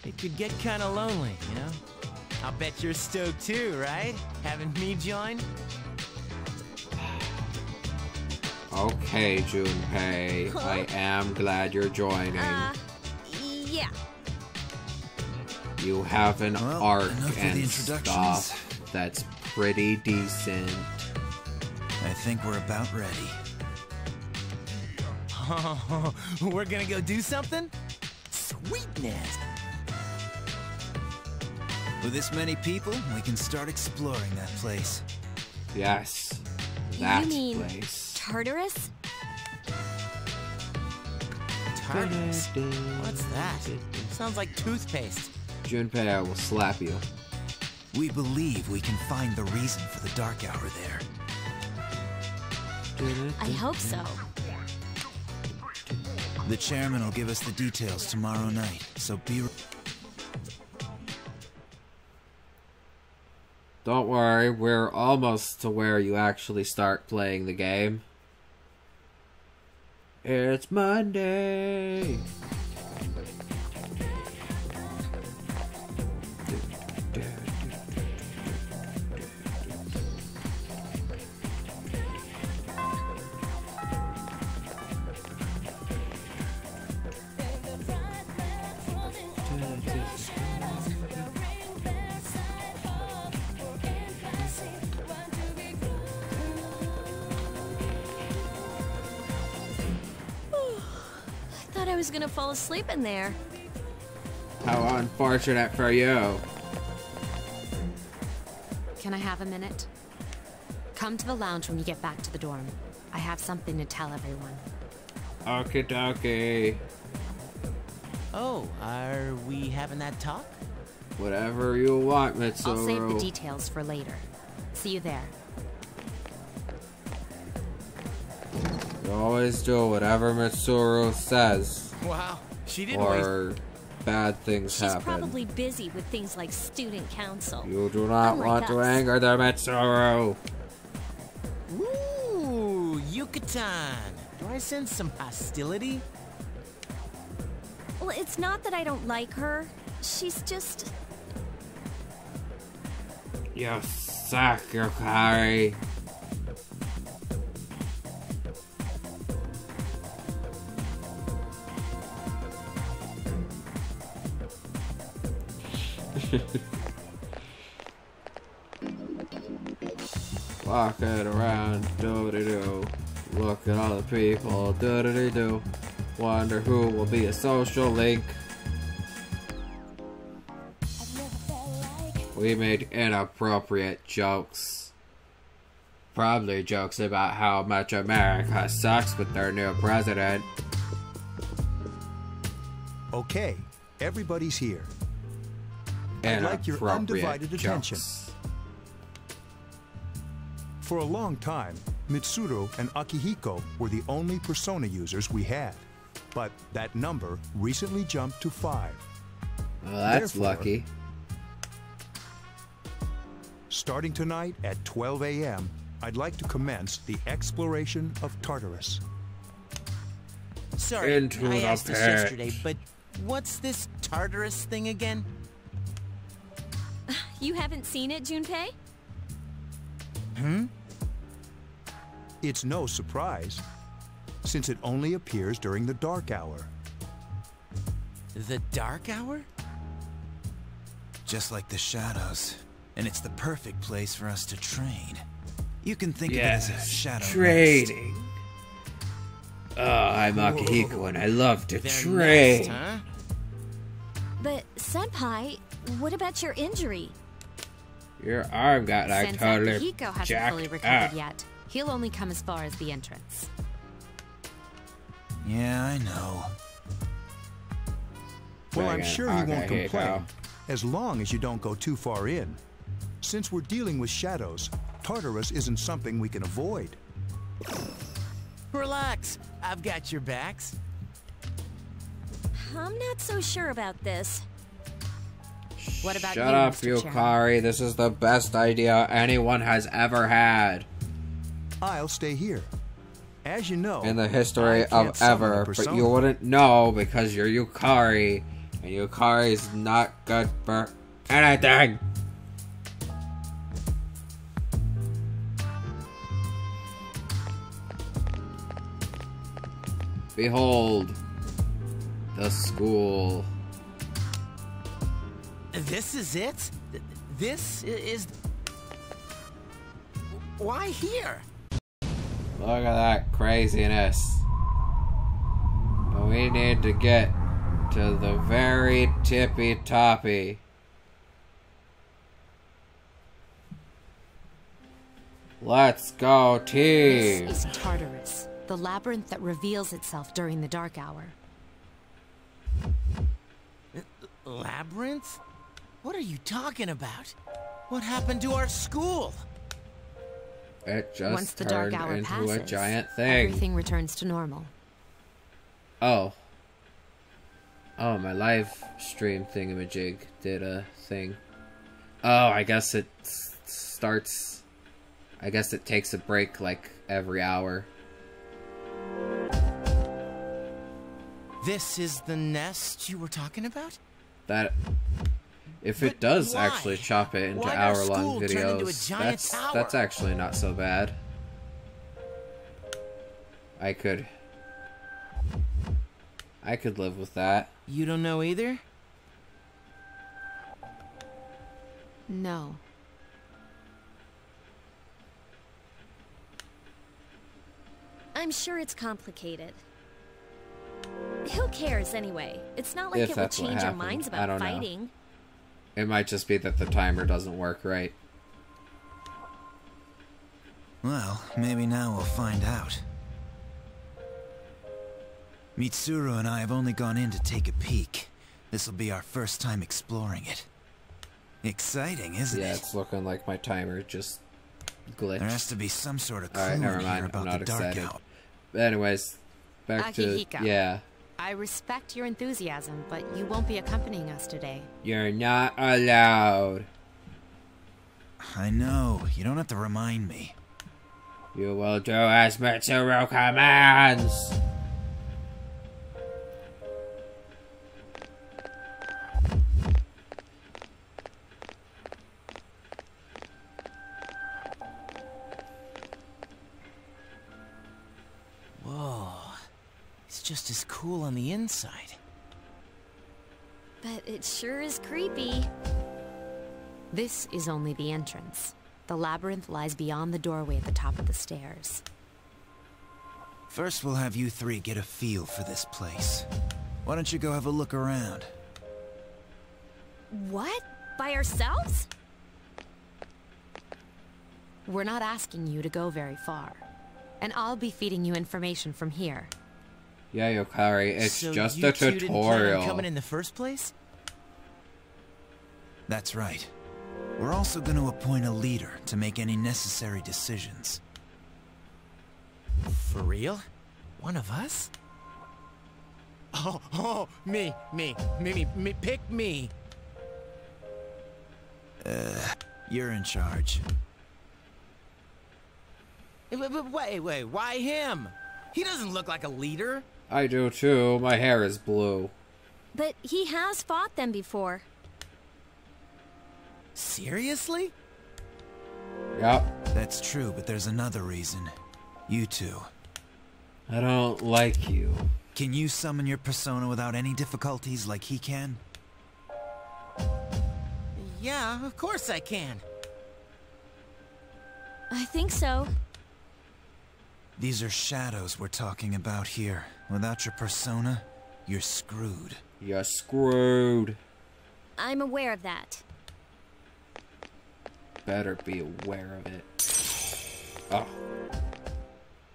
It could get kind of lonely, you know? I'll bet you're stoked too, right? Having me join? Okay, Junpei. I am glad you're joining. Yeah. You have an arc and stuff that's pretty decent. I think we're about ready. Oh, we're gonna go do something? Sweetness! With this many people, we can start exploring that place. Yes, that You mean place. Tartarus? Tartarus? What's that? Sounds like toothpaste. Junpei, I will slap you. We believe we can find the reason for the dark hour there. I hope so. The chairman will give us the details tomorrow night, so be... Don't worry, we're almost to where you actually start playing the game. It's Monday! I was gonna fall asleep in there. How unfortunate for you. Can I have a minute? Come to the lounge when you get back to the dorm. I have something to tell everyone. Okie dokie. Oh, are we having that talk? Whatever you want, Mitsuru. I'll save the details for later. See you there. You always do whatever Mitsuru says. Wow, she didn't or bad things happen. She's probably busy with things like student council. You do not Unlike want to us. anger the Mitsuru. Ooh, Yucatan. Do I sense some hostility? Well, it's not that I don't like her. She's just... You suck, Yukari. Walking around, do-de-do. Look at all the people, do-de-de-do. Wonder who will be a social link. We made inappropriate jokes. Probably jokes about how much America sucks with their new president. Okay, everybody's here. I'd like your undivided attention. For a long time, Mitsuru and Akihiko were the only Persona users we had. But that number recently jumped to 5. Well, that's lucky. Starting tonight at 12 a.m., I'd like to commence the exploration of Tartarus. Sorry, I asked this yesterday, but what's this Tartarus thing again? You haven't seen it, Junpei? It's no surprise, since it only appears during the dark hour. The dark hour? Just like the shadows. And it's the perfect place for us to train. You can think of it Yes, as a shadow trading. Oh, I'm Akihiko and I love to trade. Nest, huh? But, Senpai, what about your injury? Your arm got like Since totally Akihiko hasn't jacked fully recovered up. yet, he'll only come as far as the entrance. Yeah, I know. Well, I'm Friggin' sure he won't Akihiko. complain, as long as you don't go too far in. Since we're dealing with shadows, Tartarus isn't something we can avoid. Relax, I've got your backs. I'm not so sure about this. What about Shut you, up, Mr. Chairman? Yukari. This is the best idea anyone has ever had I'll stay here. As you know, in the history I can't of summon a ever, but persona. you wouldn't know because you're Yukari, and Yukari's not good for anything. Behold, the school. This is it? This is... Why here? Look at that craziness. But we need to get to the very tippy-toppy. Let's go, team! This is Tartarus, the labyrinth that reveals itself during the dark hour. Labyrinth? What are you talking about? What happened to our school? It Once just the dark turned hour into passes, a giant thing. everything returns to normal. Oh. Oh, my live stream thingamajig did a thing. Oh, I guess it starts... I guess it takes a break, like, every hour. This is the nest you were talking about? That... If it does actually chop it into Why'd our hour-long school turn into a videos, giant tower? that's actually not so bad. I could live with that. You don't know either? No. I'm sure it's complicated. Who cares anyway? It's not like If it will that's what change our happened, minds I about don't know. fighting. It might just be that the timer doesn't work right. Well, maybe now we'll find out. Mitsuru and I have only gone in to take a peek. This'll be our first time exploring it. Exciting, isn't Yeah, it? it's looking like my timer just glitched. There has to be some sort of clue Alright, never in mind. here I'm about not the dark excited. hour. But anyways, back to... Akihiko. Yeah. I respect your enthusiasm, but you won't be accompanying us today. You're not allowed. I know. You don't have to remind me. You will do as Mitsuru commands. Whoa. It's just as cool on the inside. But it sure is creepy. This is only the entrance. The labyrinth lies beyond the doorway at the top of the stairs. First, we'll have you three get a feel for this place. Why don't you go have a look around? What? By ourselves? We're not asking you to go very far. And I'll be feeding you information from here. Yeah, Yukari, it's So just you a two didn't plan on tutorial. coming in the first place? That's right. We're also going to appoint a leader to make any necessary decisions. For real? One of us? Oh, me, pick me. You're in charge. Wait, why him? He doesn't look like a leader. I do too. My hair is blue. But he has fought them before. Seriously? Yep. That's true, but there's another reason. You two. I don't like you. Can you summon your persona without any difficulties like he can? Yeah, of course I can. I think so. These are shadows we're talking about here. Without your persona, you're screwed. You're screwed. I'm aware of that. Better be aware of it. Oh.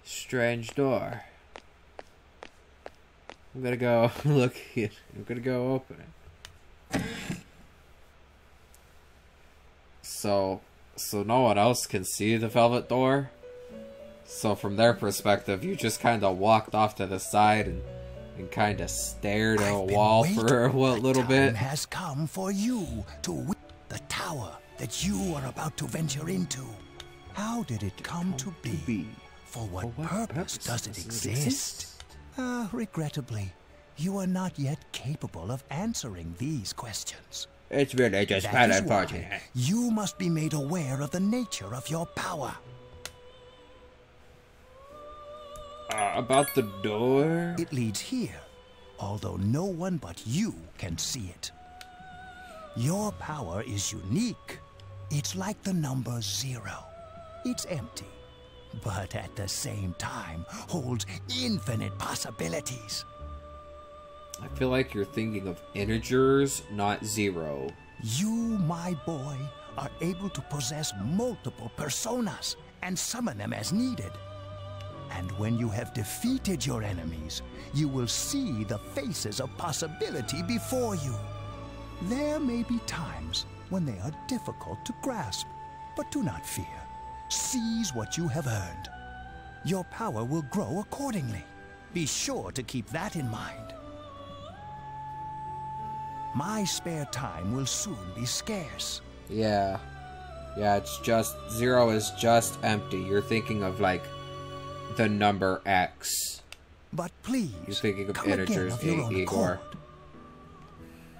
Strange door. I'm gonna go look at it. I'm gonna go open it. So no one else can see the velvet door? So from their perspective, you just kind of walked off to the side and and kind of stared at a wall for a little bit. The time has come for you to win the tower that you are about to venture into. How did it come to be? For what purpose does it exist? Regrettably, you are not yet capable of answering these questions. It's really just bad unfortunate. You must be made aware of the nature of your power. About the door? It leads here, although no one but you can see it. Your power is unique. It's like the number 0. It's empty, but at the same time holds infinite possibilities. I feel like you're thinking of integers, not 0. You, my boy, are able to possess multiple personas and summon them as needed. And when you have defeated your enemies, you will see the faces of possibility before you. There may be times when they are difficult to grasp, but do not fear. Seize what you have earned. Your power will grow accordingly. Be sure to keep that in mind. My spare time will soon be scarce. Yeah. Yeah, it's just... 0 is just empty. You're thinking of, like, the number X. But please, you're thinking of come integers, again of your own Igor. accord.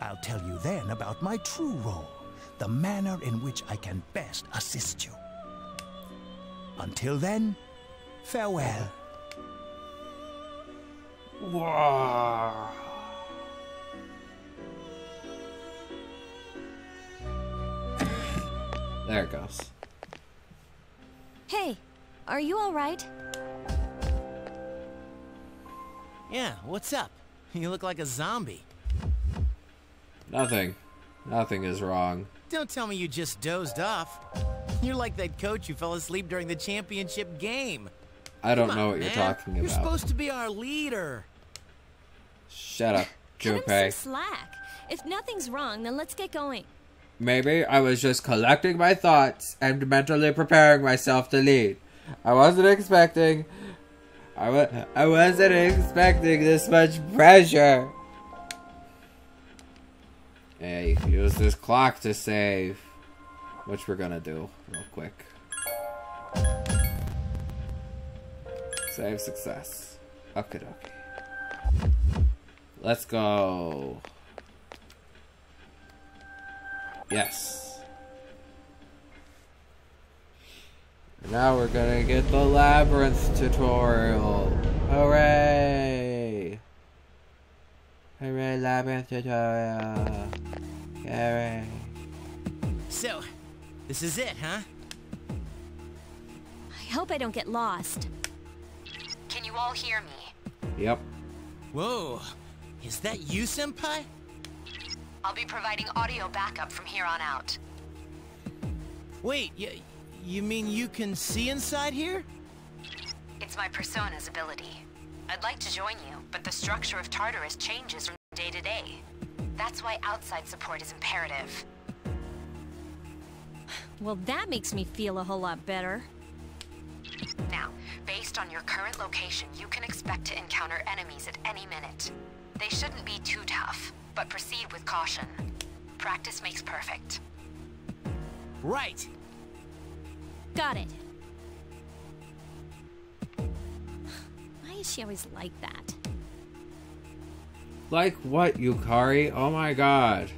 I'll tell you then about my true role, the manner in which I can best assist you. Until then, farewell. Wow. There it goes. Hey, are you alright? Yeah, what's up? You look like a zombie. Nothing. Nothing is wrong. Don't tell me you just dozed off. You're like that coach who fell asleep during the championship game. I don't know what you're talking about. You're supposed to be our leader. Shut up, Cut him Junpei. some slack. If nothing's wrong, then let's get going. Maybe I was just collecting my thoughts and mentally preparing myself to lead. I wasn't expecting this much pressure. Hey, use this clock to save. Which we're gonna do real quick. Save success. Okay, okay. Let's go. Yes. Now we're gonna get the labyrinth tutorial. Hooray! Hooray, labyrinth tutorial. Hooray. So, this is it, huh? I hope I don't get lost. Can you all hear me? Yep. Whoa. Is that you, Senpai? I'll be providing audio backup from here on out. Wait, you mean you can see inside here? It's my persona's ability. I'd like to join you, but the structure of Tartarus changes from day to day. That's why outside support is imperative. Well, that makes me feel a whole lot better. Now, based on your current location, you can expect to encounter enemies at any minute. They shouldn't be too tough, but proceed with caution. Practice makes perfect. Right. Got it. Why is she always like that? Like what, Yukari? Oh my god.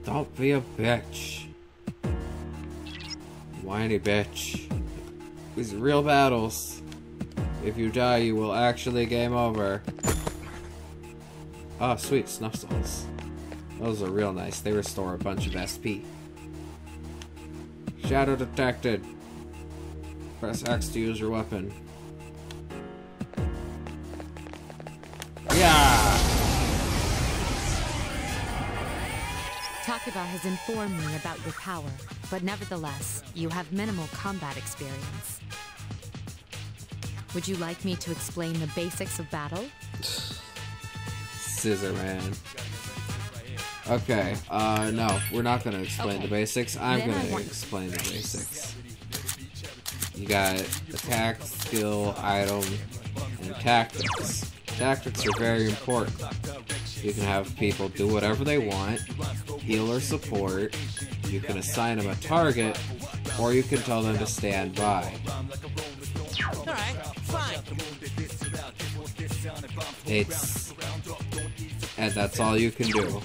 Don't be a bitch. Whiny bitch. These are real battles. If you die, you will actually game over. Oh, sweet, snuff salts. Those are real nice. They restore a bunch of SP. Shadow detected. Press X to use your weapon. Yeah! Takeba has informed me about your power, but nevertheless, you have minimal combat experience. Would you like me to explain the basics of battle? Scissor Man. Okay, no, we're not gonna explain the basics. I'm gonna explain the basics. You got attack, skill, item, and tactics. Tactics are very important. You can have people do whatever they want, heal or support, you can assign them a target, or you can tell them to stand by. Alright, fine. And that's all you can do.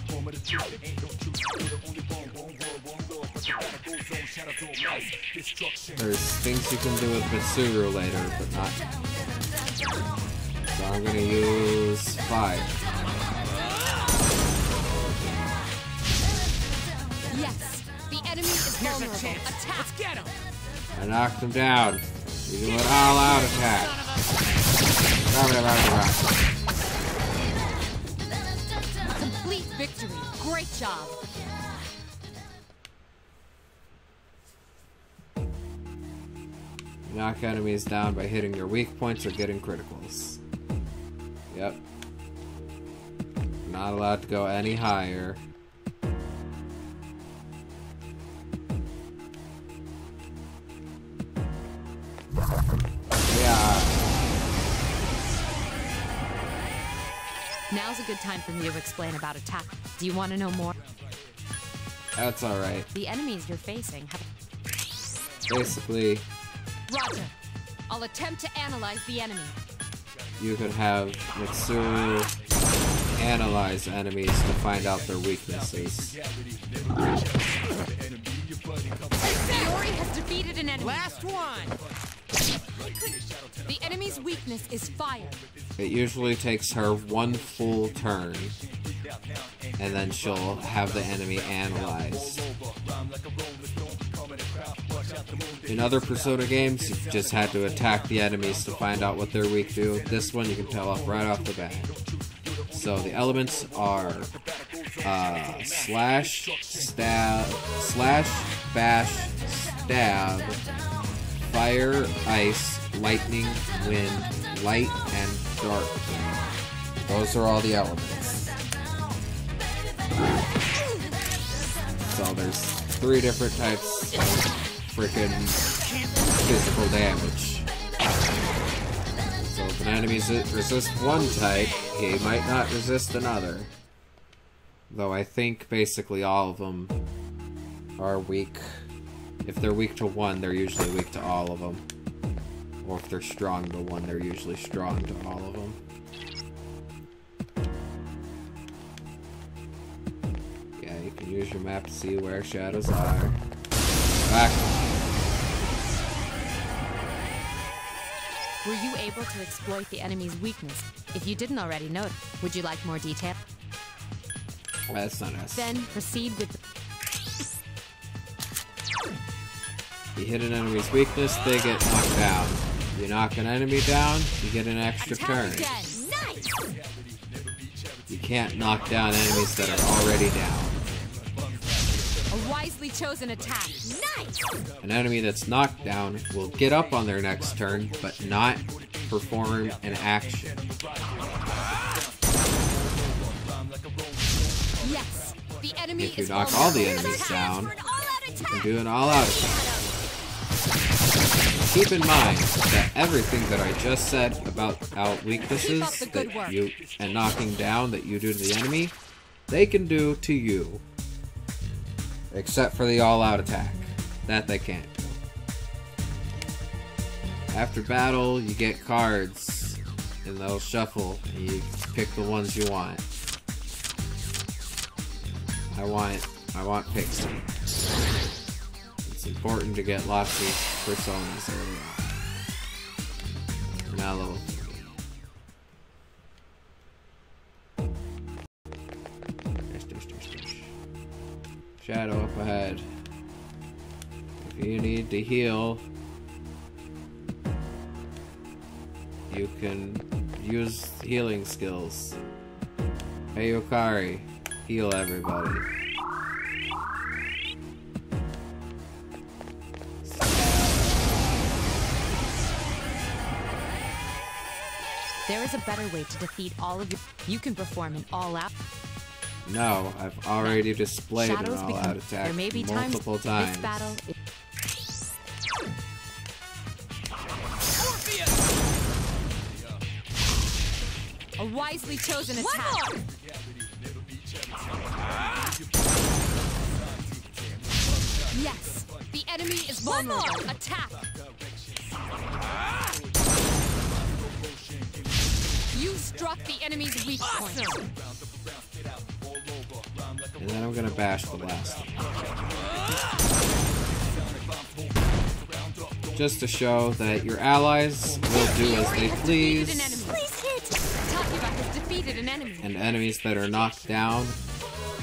There's things you can do with Mitsuru later, but not. So I'm gonna use fire. Yes, the enemy is vulnerable. Attack. Let's get him. I knocked him down. You do an all-out attack. Complete victory. Great job. Knock enemies down by hitting their weak points or getting criticals. Yep. Not allowed to go any higher. Yeah. Now's a good time for me to explain about attack. Do you want to know more? That's alright. The enemies you're facing have... Basically, Roger. I'll attempt to analyze the enemy. you could have Mitsuru analyze enemies to find out their weaknesses. Fiori has defeated an enemy. Last one. The enemy's weakness is fire. It usually takes her one full turn, and then she'll have the enemy analyzed. In other Persona games, you just had to attack the enemies to find out what they're weak to. This one you can tell off right off the bat. So the elements are slash, bash, stab, fire, ice, lightning, wind, light, and dark. Those are all the elements. So there's 3 different types of freaking physical damage. So if an enemy resists one type, he might not resist another. Though I think basically all of them are weak. If they're weak to one, they're usually weak to all of them. Or if they're strong to one, they're usually strong to all of them. Yeah, you can use your map to see where shadows are. Back. Were you able to exploit the enemy's weakness? If you didn't already know it, would you like more detail? That's not us. Then proceed with the... You hit an enemy's weakness, they get knocked down. You knock an enemy down, you get an extra turn. Nice. You can't knock down enemies that are already down. A wisely chosen attack. Nice. An enemy that's knocked down will get up on their next turn, but not perform an action. Yes. The enemy If you is knock all the enemies down, you can do an all-out attack. Keep in mind that everything that I just said about weaknesses that you and knocking down that you do to the enemy, they can do to you. Except for the all-out attack. That they can't do. After battle, you get cards, and they'll shuffle, and you pick the ones you want. I want Pixie. It's important to get lots of personas early on. Now level 3. Shadow up ahead. If you need to heal, you can use healing skills. Hey Yukari, heal everybody. There is a better way to defeat all of you. You can perform an all-out... No, I've already displayed an all-out attack there may be multiple times. This battle A wisely chosen attack. Yes, the enemy is vulnerable. Attack. You struck the enemy's weak point. And then I'm gonna bash the last one. Just to show that your allies will do as they please. And enemies that are knocked down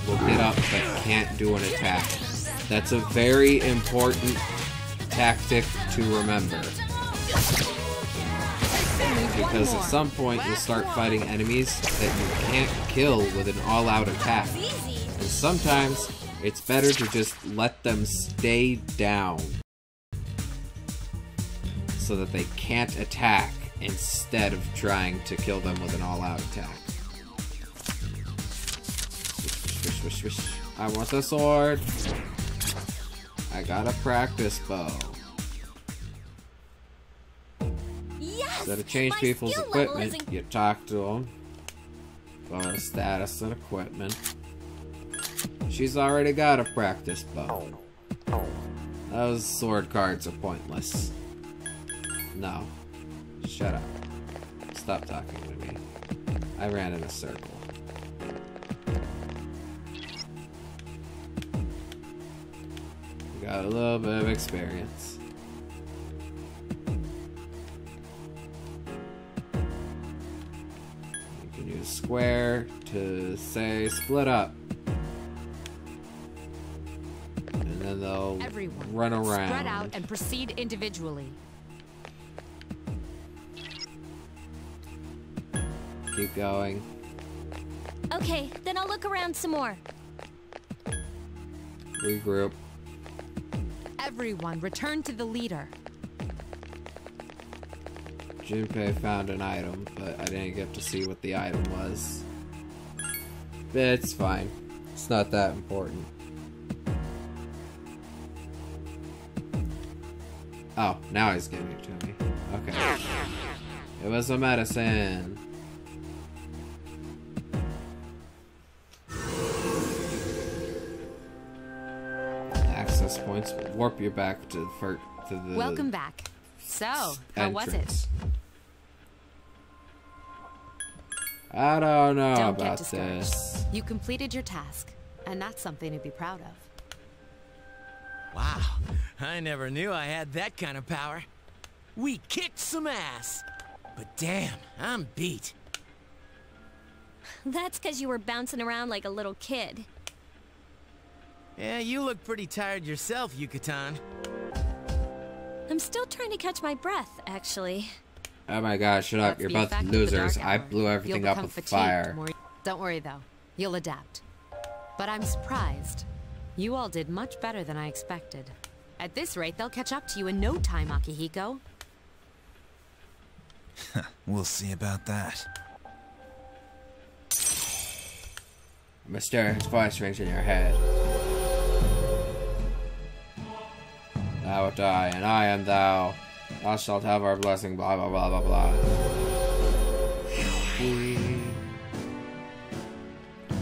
will get up but can't do an attack. That's a very important tactic to remember. Because at some point you'll start fighting enemies that you can't kill with an all-out attack. And sometimes it's better to just let them stay down so that they can't attack instead of trying to kill them with an all-out attack. Swish, swish, swish, swish. I want the sword. I got a practice bow. Yes! So to change people's equipment, you talk to them. Go to status and equipment. She's already got a practice bow. Those sword cards are pointless. No. Shut up. Stop talking to me. I ran in a circle. Got a little bit of experience. You can use square to say split up. And then they'll run around. Spread out and proceed individually. Keep going. Okay, then I'll look around some more. Regroup. Everyone, return to the leader. Junpei found an item, but I didn't get to see what the item was. But it's fine. It's not that important. Oh, now he's giving it to me. Okay. It was a medicine. Access points will warp you back to the Welcome back. So, how was it? I don't know Don't about get discouraged. this. You completed your task, and that's something to be proud of. Wow, I never knew I had that kind of power. We kicked some ass. But damn, I'm beat. That's because you were bouncing around like a little kid. Yeah, you look pretty tired yourself, Yucatan. I'm still trying to catch my breath, actually. Oh my god, shut up. You're both losers. I blew everything up with fire. Don't worry, though. You'll adapt. But I'm surprised. You all did much better than I expected. At this rate, they'll catch up to you in no time, Akihiko. We'll see about that. A mysterious voice rings in your head. Thou art I, and I am thou. Thou shalt have our blessing, blah blah blah blah blah.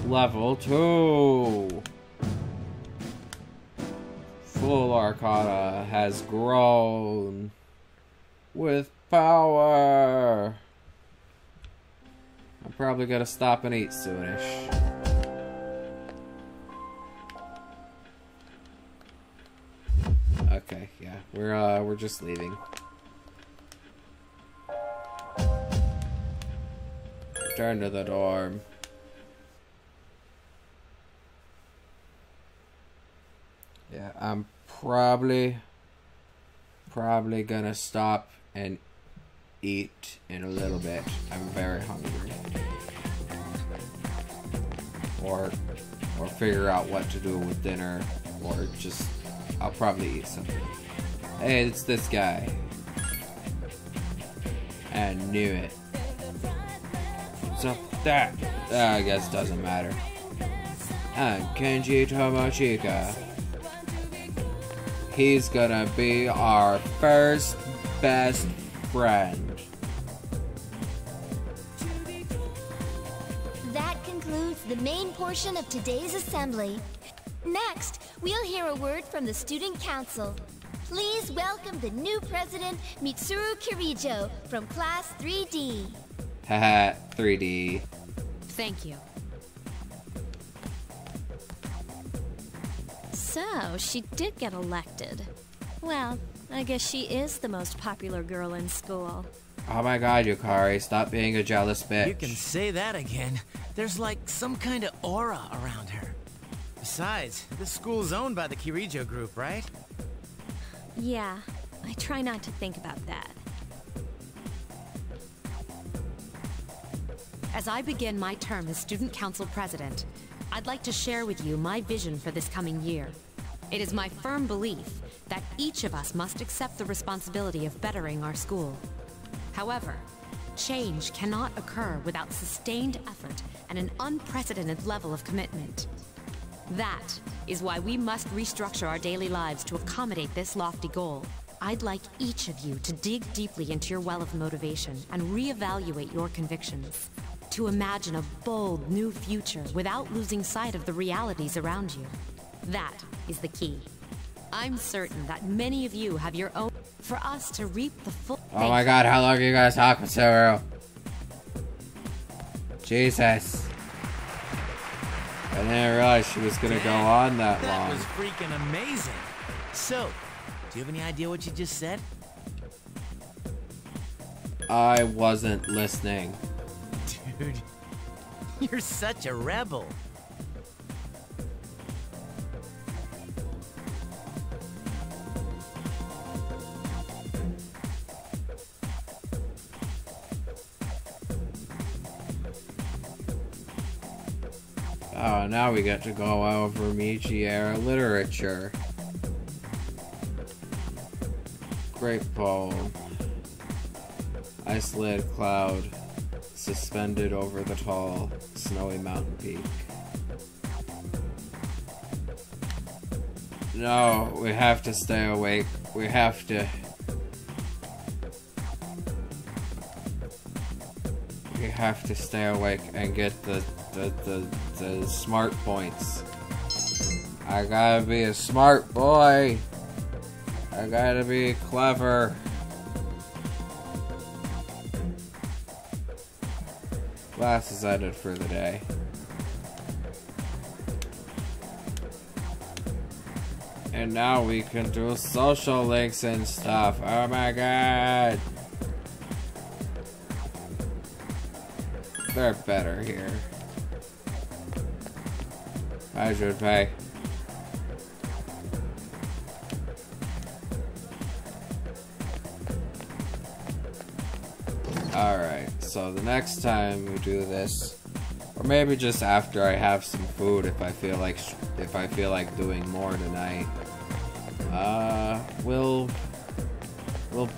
Level 2. Full Arcana has grown with power. I'm probably gonna stop and eat soonish. Okay, yeah, we're just leaving. Return to the dorm. Yeah, I'm probably gonna stop and eat in a little bit. I'm very hungry. Or figure out what to do with dinner, or just I'll probably eat something. Hey, it's this guy. I knew it. What's up with that? I guess it doesn't matter. I'm Kenji Tomochika. He's gonna be our first best friend. concludes the main portion of today's assembly. Next, we'll hear a word from the Student Council. Please welcome the new president, Mitsuru Kirijo, from Class 3D. Haha, 3D. Thank you. So, she did get elected. Well, I guess she is the most popular girl in school. Oh my god, Yukari, stop being a jealous bitch. You can say that again. There's like some kind of aura around her. Besides, this school's owned by the Kirijo group, right? Yeah, I try not to think about that. As I begin my term as Student Council President, I'd like to share with you my vision for this coming year. It is my firm belief that each of us must accept the responsibility of bettering our school. However, change cannot occur without sustained effort and an unprecedented level of commitment. That is why we must restructure our daily lives to accommodate this lofty goal. I'd like each of you to dig deeply into your well of motivation and reevaluate your convictions. To imagine a bold new future without losing sight of the realities around you. That is the key. I'm certain that many of you have your own... For us to reap the full... Oh my god, how long are you guys talking, Suru? Jesus. I didn't realize she was gonna go on that long. That was freaking amazing. So, do you have any idea what you just said? I wasn't listening. Dude, you're such a rebel. Oh, now we get to go over Meiji era literature. Great poem. Isolated cloud suspended over the tall, snowy mountain peak. No, we have to stay awake. We have to... We have to stay awake and get the smart points. I gotta be a smart boy. I gotta be clever. Class is ended for the day. And now we can do social links and stuff. Oh my god. They're better here. I should pay. Alright, so the next time we do this, or maybe just after I have some food, if I feel like doing more tonight, we'll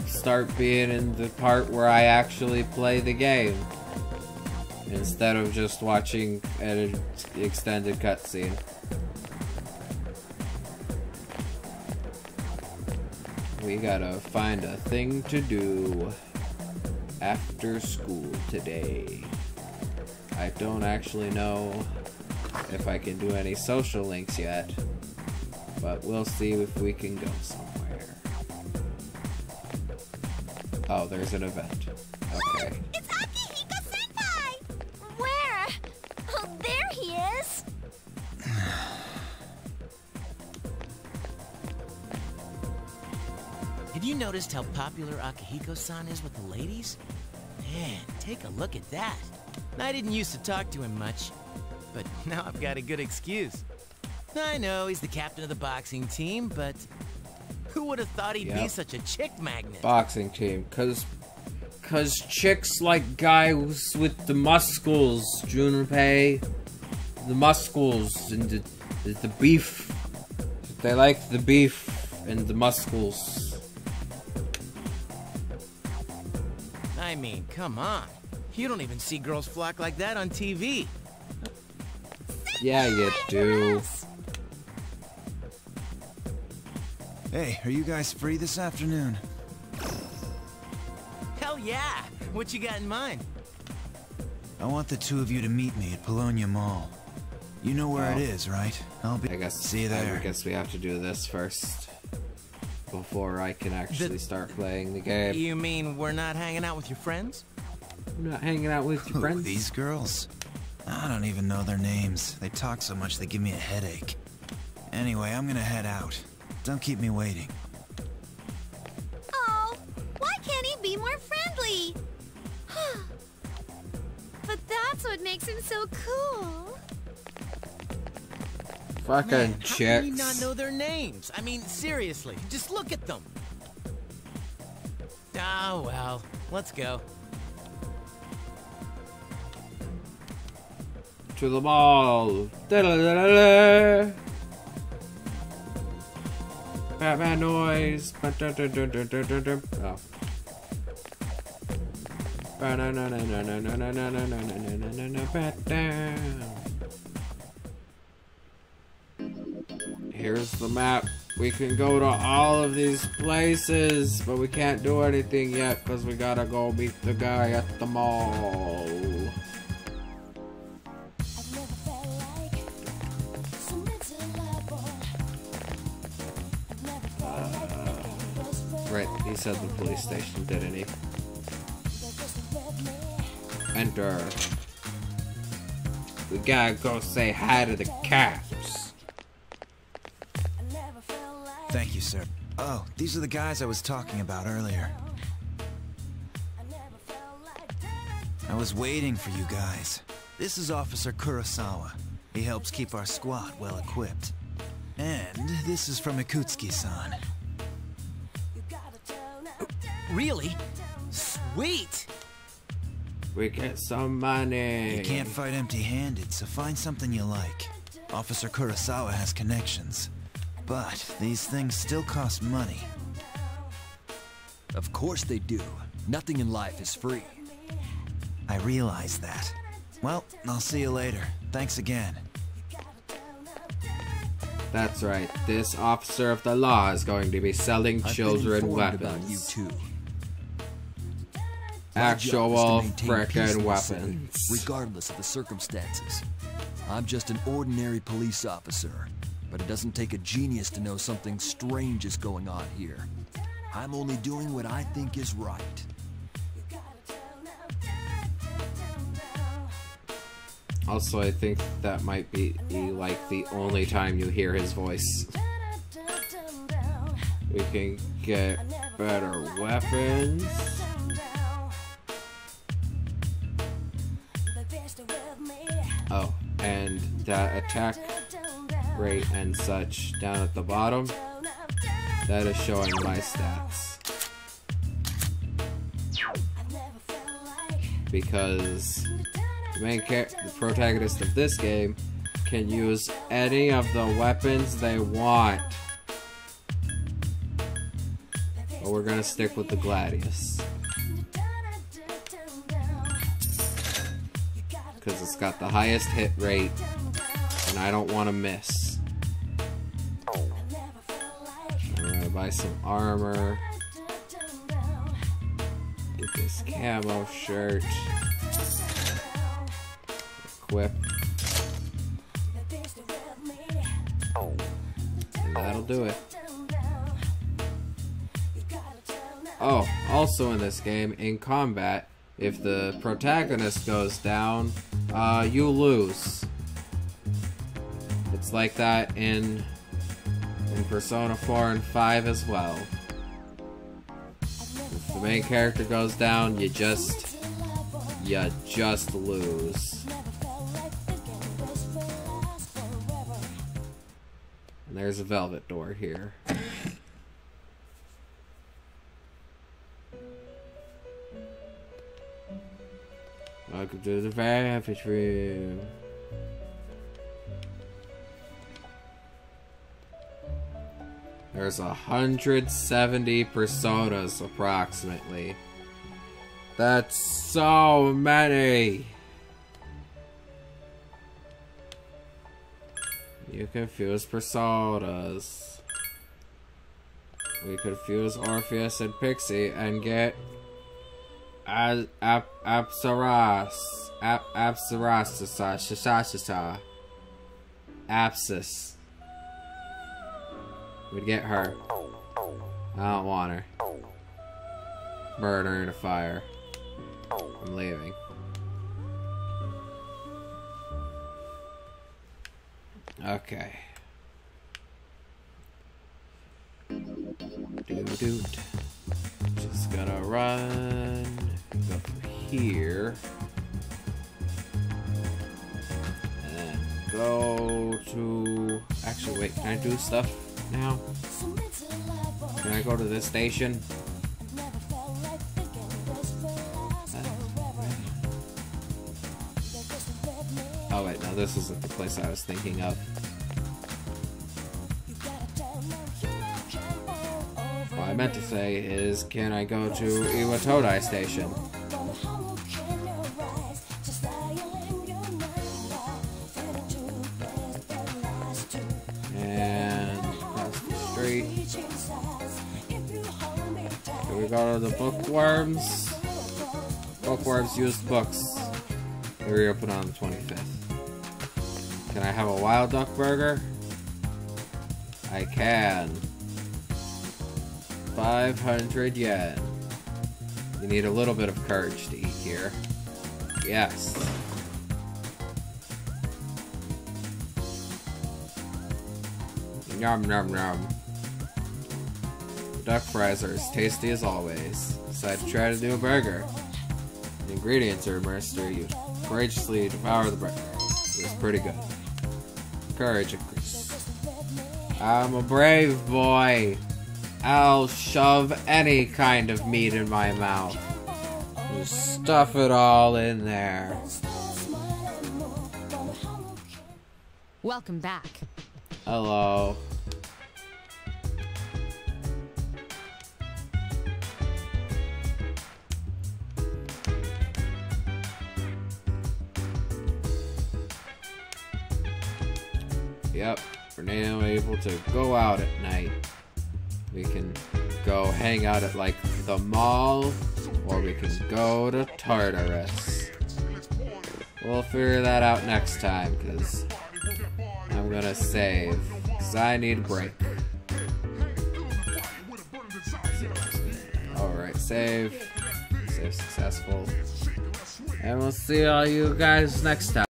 start being in the part where I actually play the game, instead of just watching an extended cutscene. We gotta find a thing to do after school today. I don't actually know if I can do any social links yet, but we'll see if we can go somewhere. Oh, there's an event. Okay. It's Akihiko-senpai! Where? Oh, there he is! Have you noticed how popular Akihiko-san is with the ladies? Man, take a look at that. I didn't used to talk to him much, but now I've got a good excuse. I know he's the captain of the boxing team, but who would have thought he'd be such a chick magnet? Boxing team, cause chicks like guys with the muscles, Junpei. The muscles and the beef. They like the beef and the muscles. I mean, come on. You don't even see girls flock like that on TV. Yeah, you do. Hey, are you guys free this afternoon? Hell yeah! What you got in mind? I want the two of you to meet me at Polonia Mall. You know where it is, right? I guess. See you there. I guess we have to do this first before I can actually start playing the game. You mean we're not hanging out with your friends? I'm not hanging out with your friends. These girls? I don't even know their names. They talk so much they give me a headache. Anyway, I'm gonna head out. Don't keep me waiting. Oh, why can't he be more friendly? But that's what makes him so cool. Fucking chicks. How do we not know their names? I mean, seriously, just look at them. Ah, well, let's go. To the mall. Da-da-da-da-da. Batman noise. Oh. Here's the map. We can go to all of these places, but we can't do anything yet because we gotta go meet the guy at the mall. Right, he said the police station, didn't he? Enter. We gotta go say hi to the cops. Thank you, sir. Oh, these are the guys I was talking about earlier. I was waiting for you guys. This is Officer Kurosawa. He helps keep our squad well equipped. And this is from Ikutsuki-san. Really? Sweet! We get some money. You can't fight empty-handed, so find something you like. Officer Kurosawa has connections. But these things still cost money. Of course they do. Nothing in life is free. I realize that. Well, I'll see you later. Thanks again. That's right. This officer of the law is going to be selling children weapons. About you too. Actual frickin' weapons. Regardless of the circumstances. I'm just an ordinary police officer, but it doesn't take a genius to know something strange is going on here. I'm only doing what I think is right. Also, I think that might be like the only time you hear his voice. We can get better weapons. Oh, and that attack rate and such down at the bottom, that is showing my stats. Because the protagonist of this game can use any of the weapons they want. But we're gonna stick with the Gladius. Because it's got the highest hit rate, and I don't want to miss. I'm gonna buy some armor. Get this camo shirt. Equip. And that'll do it. Oh, also in this game, in combat, if the protagonist goes down, you lose. It's like that in Persona 4 and 5 as well. If the main character goes down, you just lose. And there's a velvet door here. Welcome to the velvet room. There's 170 personas approximately. That's so many. You confuse personas. We could fuse Orpheus and Pixie and get Abscess. We'd get her. I don't want her. Burn her in a fire. I'm leaving. Okay. Doot. Just gonna run. Go through here. And then go to... Actually, wait. Can I do stuff now? Can I go to this station? Oh wait, no, this isn't the place I was thinking of. What I meant to say is, can I go to Iwatodai Station? And across the street. Can we go to the Bookworms? Bookworms used books. They reopen on the 25th. Can I have a wild duck burger? I can. 500 yen. You need a little bit of courage to eat here. Yes. Yum yum yum. The duck fries are as tasty as always. Decided to try to do a burger. The ingredients are mystery. You courageously devour the burger. It was pretty good. Courage increase. I'm a brave boy. I'll shove any kind of meat in my mouth. Just stuff it all in there. Welcome back. Hello. Yep, we're now able to go out at night. We can go hang out at, like, the mall, or we can go to Tartarus. We'll figure that out next time, because I'm gonna save, because I need a break. Alright, save. Save successful. And we'll see all you guys next time.